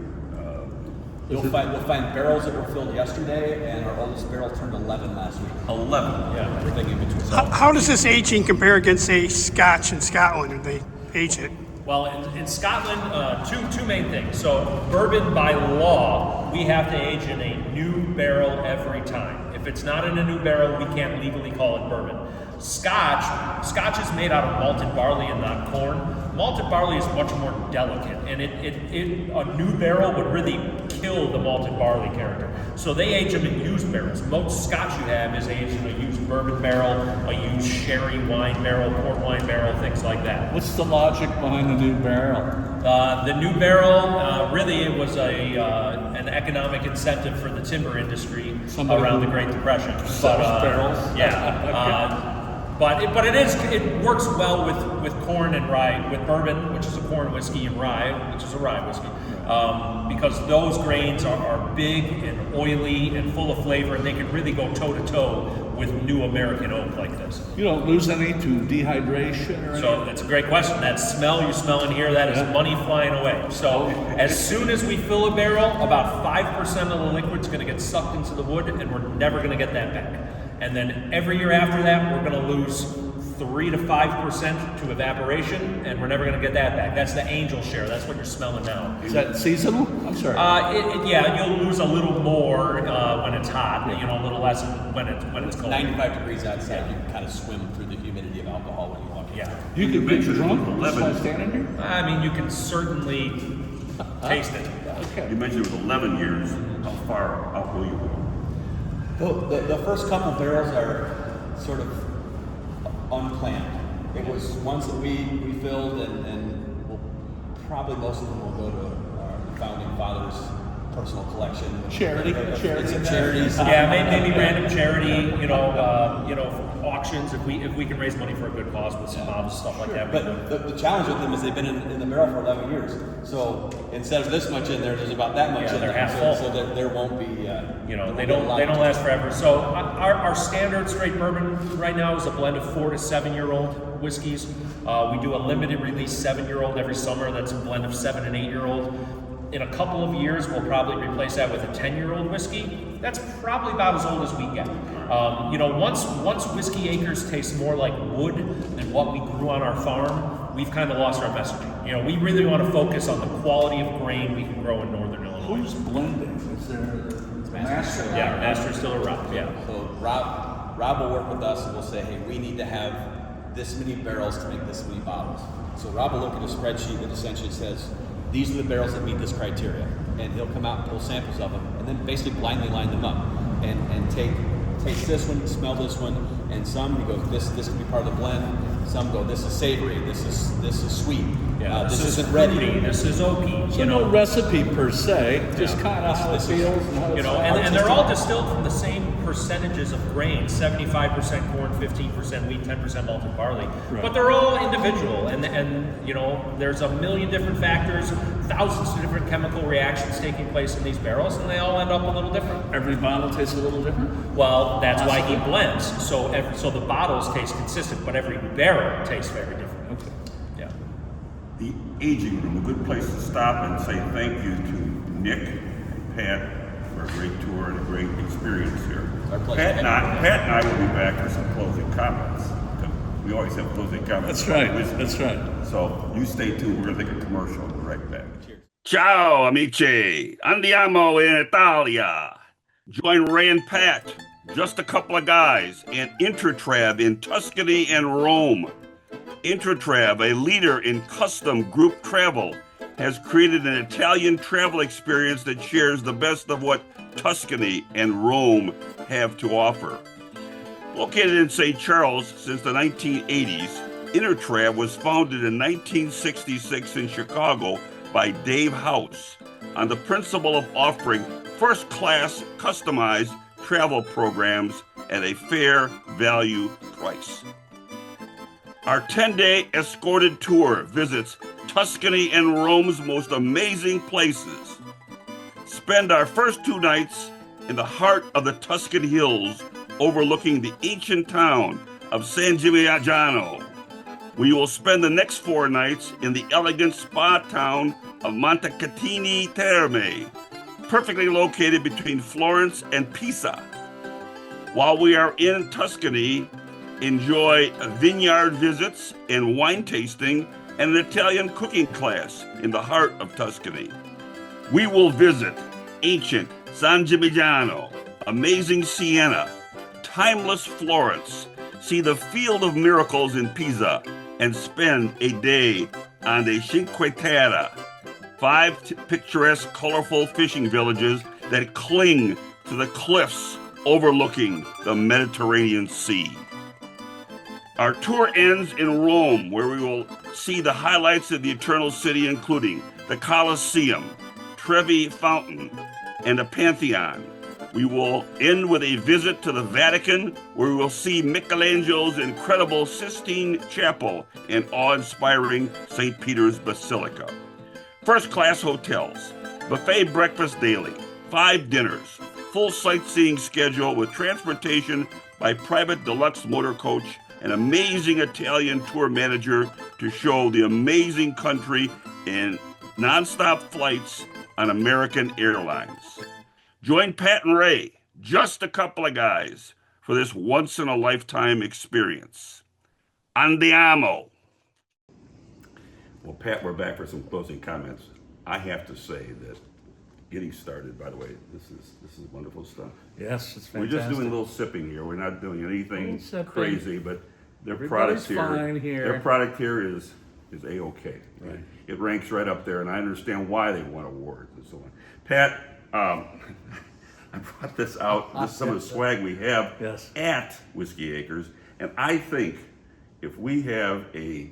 Speaker 6: We'll find barrels that were filled yesterday, and our oldest barrel turned 11 last week.
Speaker 2: 11.
Speaker 6: Yeah, everything in between.
Speaker 8: How does this aging compare against, say, Scotch in Scotland? When they age it?
Speaker 9: Well, in Scotland, two main things. So, bourbon by law, we have to age in a new barrel every time. If it's not in a new barrel, we can't legally call it bourbon. Scotch is made out of malted barley and not corn. Malted barley is much more delicate, and a new barrel would really kill the malted barley character. So they age them in used barrels. Most Scotch you have is aged in a used bourbon barrel, a used sherry wine barrel, port wine barrel, things like that.
Speaker 1: What's the logic behind the new barrel?
Speaker 9: The new barrel, really it was an economic incentive for the timber industry around the Great Depression.
Speaker 1: Barrels?
Speaker 9: Yeah. But it works well with corn and rye, with bourbon, which is a corn whiskey, and rye, which is a rye whiskey, because those grains are big and oily and full of flavor, and they can really go toe to toe with new American oak like this.
Speaker 1: You don't lose any to dehydration or
Speaker 9: So
Speaker 1: anything?
Speaker 9: that's a great question. That smell you smell in here, that is money flying away. So as soon as we fill a barrel, about 5% of the liquid's going to get sucked into the wood, and we're never going to get that back. And then every year after that, we're going to lose 3 to 5% to evaporation, and we're never going to get that back. That's the angel share. That's what you're smelling now.
Speaker 1: Is that seasonal? I'm sorry.
Speaker 9: Yeah, you'll lose a little more when it's hot. A little less when it's cold.
Speaker 6: 95 degrees outside, you can kind of swim through the humidity of alcohol when you walk in.
Speaker 9: Yeah.
Speaker 1: You can get drunk just
Speaker 2: 11.
Speaker 1: by standing here?
Speaker 9: I mean, you can certainly taste it.
Speaker 1: Okay.
Speaker 2: You mentioned it was 11 years. How far out will you go?
Speaker 6: The first couple barrels are sort of unplanned. It was ones that we filled, and probably most of them will go to our founding father's personal collection.
Speaker 1: Charity?
Speaker 6: It's a charity.
Speaker 9: Yeah, maybe random charity, auctions if we can raise money for a good cause with some mobs and stuff like that.
Speaker 6: But the challenge with them is they've been in the barrel for 11 years. So instead of this much in there's about that much in
Speaker 9: they're
Speaker 6: there.
Speaker 9: half full.
Speaker 6: So there won't be.
Speaker 9: They don't last forever. So our standard straight bourbon right now is a blend of 4 to 7 year old whiskeys. We do a limited release 7-year-old every summer. That's a blend of 7 and 8-year-old. In a couple of years, we'll probably replace that with a 10-year-old whiskey. That's probably about as old as we get. Once Whiskey Acres tastes more like wood than what we grew on our farm, we've kind of lost our messaging. We really want to focus on the quality of grain we can grow in Northern Illinois.
Speaker 1: Who's blending? Is there a master?
Speaker 9: Yeah, Master Distiller Rob. Yeah.
Speaker 6: So Rob will work with us and we'll say, hey, we need to have this many barrels to make this many bottles. So Rob will look at a spreadsheet that essentially says, these are the barrels that meet this criteria. And he'll come out and pull samples of them and then basically blindly line them up and taste this one, smell this one, and some he goes, this can be part of the blend. Some go, this is savory, this is sweet.
Speaker 5: Yeah,
Speaker 6: this
Speaker 5: is
Speaker 6: isn't ready.
Speaker 5: fruity, this is oaky.
Speaker 1: So no recipe per se, just kind of how it feels and how
Speaker 5: You
Speaker 1: it's
Speaker 5: know, and they're all distilled from the same percentages of grain: 75% corn, 15% wheat, 10% malted barley.
Speaker 1: Right.
Speaker 5: But they're all individual, and you know, there's a million different factors, thousands of different chemical reactions taking place in these barrels, and they all end up a little different.
Speaker 1: Every bottle tastes a little different.
Speaker 5: Well, that's why he blends. So the bottles taste consistent, but every barrel tastes very different.
Speaker 1: Okay.
Speaker 5: Yeah.
Speaker 2: The aging room, a good place to stop and say thank you to Nick and Pat for a great tour and a great experience here.
Speaker 6: Our pleasure.
Speaker 2: Pat and I will be back for some closing comments. We always have closing comments.
Speaker 1: That's right. That's right.
Speaker 2: So you stay tuned. We're going to take a commercial. We'll be right back. Ciao, amici. Andiamo in Italia. Join Ray and Pat, just a couple of guys, and Intertrav in Tuscany and Rome. Intertrav, a leader in custom group travel, has created an Italian travel experience that shares the best of what Tuscany and Rome have to offer. Located in St. Charles since the 1980s, Intertrav was founded in 1966 in Chicago by Dave House on the principle of offering first-class customized travel programs at a fair value price. Our 10-day escorted tour visits Tuscany and Rome's most amazing places. Spend our first 2 nights in the heart of the Tuscan hills overlooking the ancient town of San Gimignano. We will spend the next 4 nights in the elegant spa town of Montecatini Terme, perfectly located between Florence and Pisa. While we are in Tuscany, enjoy vineyard visits and wine tasting and an Italian cooking class in the heart of Tuscany. We will visit ancient San Gimignano, amazing Siena, timeless Florence, see the Field of Miracles in Pisa, and spend a day on the Cinque Terre, 5 picturesque, colorful fishing villages that cling to the cliffs overlooking the Mediterranean Sea. Our tour ends in Rome, where we will see the highlights of the Eternal City, including the Colosseum, Trevi Fountain, and the Pantheon. We will end with a visit to the Vatican, where we will see Michelangelo's incredible Sistine Chapel and awe-inspiring St. Peter's Basilica. First-class hotels, buffet breakfast daily, 5 dinners, full sightseeing schedule with transportation by private deluxe motor coach, an amazing Italian tour manager to show the amazing country, and nonstop flights on American Airlines. Join Pat and Ray, just a couple of guys, for this once-in-a-lifetime experience. Andiamo! Well, Pat, we're back for some closing comments. I have to say that getting started, by the way, this is wonderful stuff.
Speaker 1: Yes, it's fantastic.
Speaker 2: We're just doing a little sipping here. We're not doing anything
Speaker 1: sipping.
Speaker 2: crazy, but their
Speaker 1: Everybody's
Speaker 2: product here,
Speaker 1: fine here.
Speaker 2: their product here is A-OK.
Speaker 1: Right.
Speaker 2: It ranks right up there, and I understand why they won awards and so on. Pat, I brought this out. This is some of the swag we have
Speaker 1: Yes.
Speaker 2: at Whiskey Acres, and I think if we have a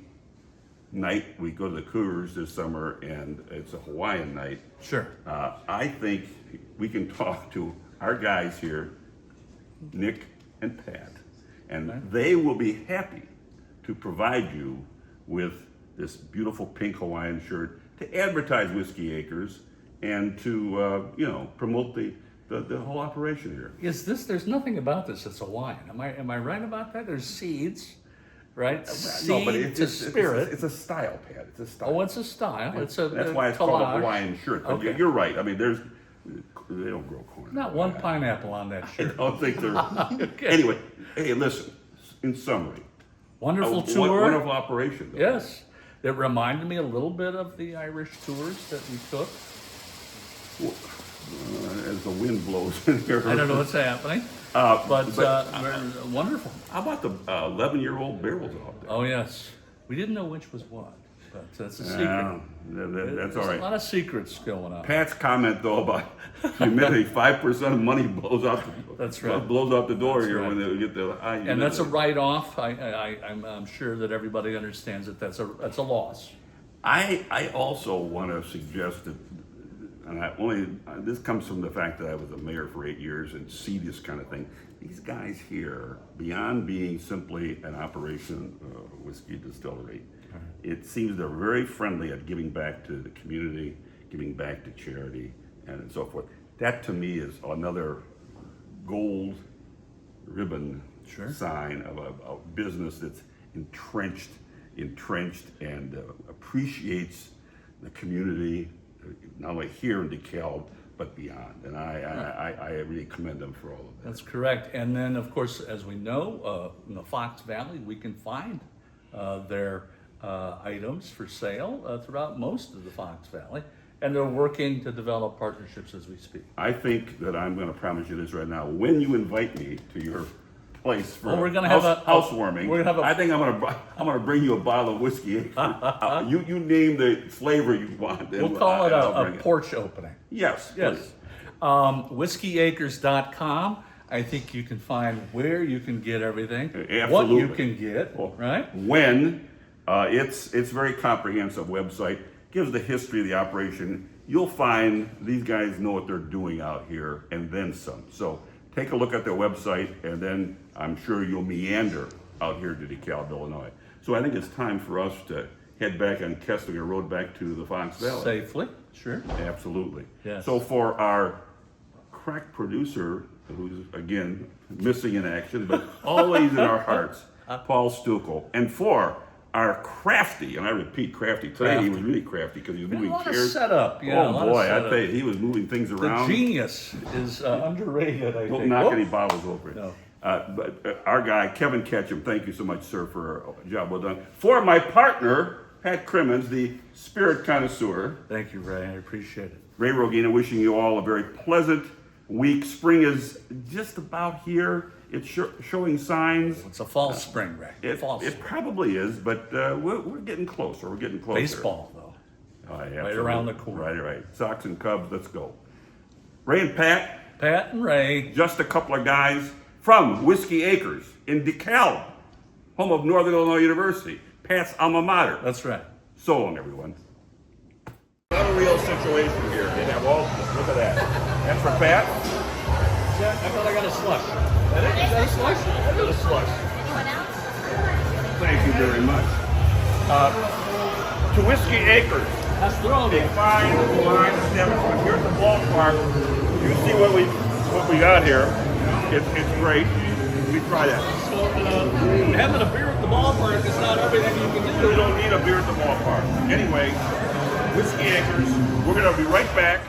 Speaker 2: night, we go to the Cougars this summer, and it's a Hawaiian night.
Speaker 1: Sure.
Speaker 2: I think we can talk to our guys here, Nick and Pat, and they will be happy to provide you with this beautiful pink Hawaiian shirt to advertise Whiskey Acres and to promote the whole operation here.
Speaker 1: Is this? There's nothing about this that's Hawaiian. Am I right about that? There's seeds, right?
Speaker 2: No, but
Speaker 1: Seed to spirit.
Speaker 2: It's a style, Pat. It's a style.
Speaker 1: Oh, it's a style. It's a
Speaker 2: That's why it's called a
Speaker 1: collage.
Speaker 2: Hawaiian shirt. But
Speaker 1: Okay.
Speaker 2: you're right. I mean, they don't grow corn.
Speaker 1: Not one pineapple on that
Speaker 2: I
Speaker 1: shirt.
Speaker 2: don't think they're.
Speaker 1: Okay.
Speaker 2: Anyway, hey, listen. In summary,
Speaker 1: Wonderful
Speaker 2: a
Speaker 1: tour.
Speaker 2: wonderful operation. Though.
Speaker 1: Yes. It reminded me a little bit of the Irish tours that we took.
Speaker 2: As the wind blows in here.
Speaker 1: I don't know what's happening, but wonderful.
Speaker 2: How about the 11-year-old barrels out there?
Speaker 1: Oh yes, we didn't know which was what, but that's a secret.
Speaker 2: That's all
Speaker 1: There's
Speaker 2: right.
Speaker 1: a lot of secrets going on.
Speaker 2: Pat's comment though about humidity, 5% of money blows out.
Speaker 1: That's right.
Speaker 2: Blows out the door
Speaker 1: That's
Speaker 2: here
Speaker 1: right.
Speaker 2: when they get the high humidity.
Speaker 1: And that's a write-off. I'm sure that everybody understands that that's a loss.
Speaker 2: I also want to suggest that, and this comes from the fact that I was a mayor for 8 years and see this kind of thing. These guys here, beyond being simply an operation whiskey distillery, it seems they're very friendly at giving back to the community, giving back to charity, and so forth. That to me is another gold ribbon sign of a business that's entrenched and appreciates the community, not only here in DeKalb, but beyond. And I really commend them for all of that.
Speaker 1: That's correct. And then, of course, as we know, in the Fox Valley, we can find their items for sale throughout most of the Fox Valley. And they're working to develop partnerships as we speak.
Speaker 2: I think that I'm going to promise you this right now. When you invite me to your place for
Speaker 1: we're gonna have a
Speaker 2: housewarming,
Speaker 1: we're gonna have
Speaker 2: I think I'm going to bring you a bottle of whiskey. You name the flavor you want.
Speaker 1: We'll call it a porch opening.
Speaker 2: Yes.
Speaker 1: Yes. WhiskeyAcres.com. I think you can find where you can get everything,
Speaker 2: Absolutely.
Speaker 1: what you can get, right?
Speaker 2: When it's very comprehensive website, gives the history of the operation. You'll find these guys know what they're doing out here and then some. So take a look at their website, and then I'm sure you'll meander out here to DeKalb, Illinois. So I think it's time for us to head back on Kesslinger Road back to the Fox Valley.
Speaker 1: Safely, sure.
Speaker 2: Absolutely.
Speaker 1: Yes.
Speaker 2: So for our crack producer, who's again missing in action, but always in our hearts, Paul Stuckel, and for our crafty, and I repeat crafty, today he was really crafty because he was moving
Speaker 1: A lot of
Speaker 2: chairs.
Speaker 1: setup, yeah.
Speaker 2: Oh boy, I tell you, he was moving things around.
Speaker 1: The genius is underrated, I
Speaker 2: Don't
Speaker 1: think.
Speaker 2: knock
Speaker 1: Whoop.
Speaker 2: any bottles over it.
Speaker 1: No.
Speaker 2: But our guy, 𝐁𝐸𝐾, thank you so much, sir, for a job well done. For my partner, Pat Crimmins, the spirit connoisseur.
Speaker 1: Thank you, Ray. I appreciate it.
Speaker 2: Ray Rogina, wishing you all a very pleasant week. Spring is just about here. It's showing signs.
Speaker 1: It's a false spring, Ray.
Speaker 2: It probably is, but we're getting closer. We're getting closer.
Speaker 1: Baseball, though.
Speaker 2: Right
Speaker 1: around the corner.
Speaker 2: Right. Sox and Cubs, let's go. Ray and Pat,
Speaker 1: Pat and Ray.
Speaker 2: just a couple of guys from Whiskey Acres in DeKalb, home of Northern Illinois University, Pat's alma mater.
Speaker 1: That's right.
Speaker 2: So long, everyone. Unreal situation here. Look at that. That's for Pat.
Speaker 1: I thought I got a slush. Is that a slush? I got a slush.
Speaker 2: Thank you very much. To Whiskey Acres.
Speaker 1: That's throwing
Speaker 2: A
Speaker 1: it.
Speaker 2: fine line establishment. Here's the ballpark. You see what we got here. It's great. We try that.
Speaker 1: So, having a beer at the ballpark is not everything you can do.
Speaker 2: You don't need a beer at the ballpark. Anyway, Whiskey Acres. We're going to be right back.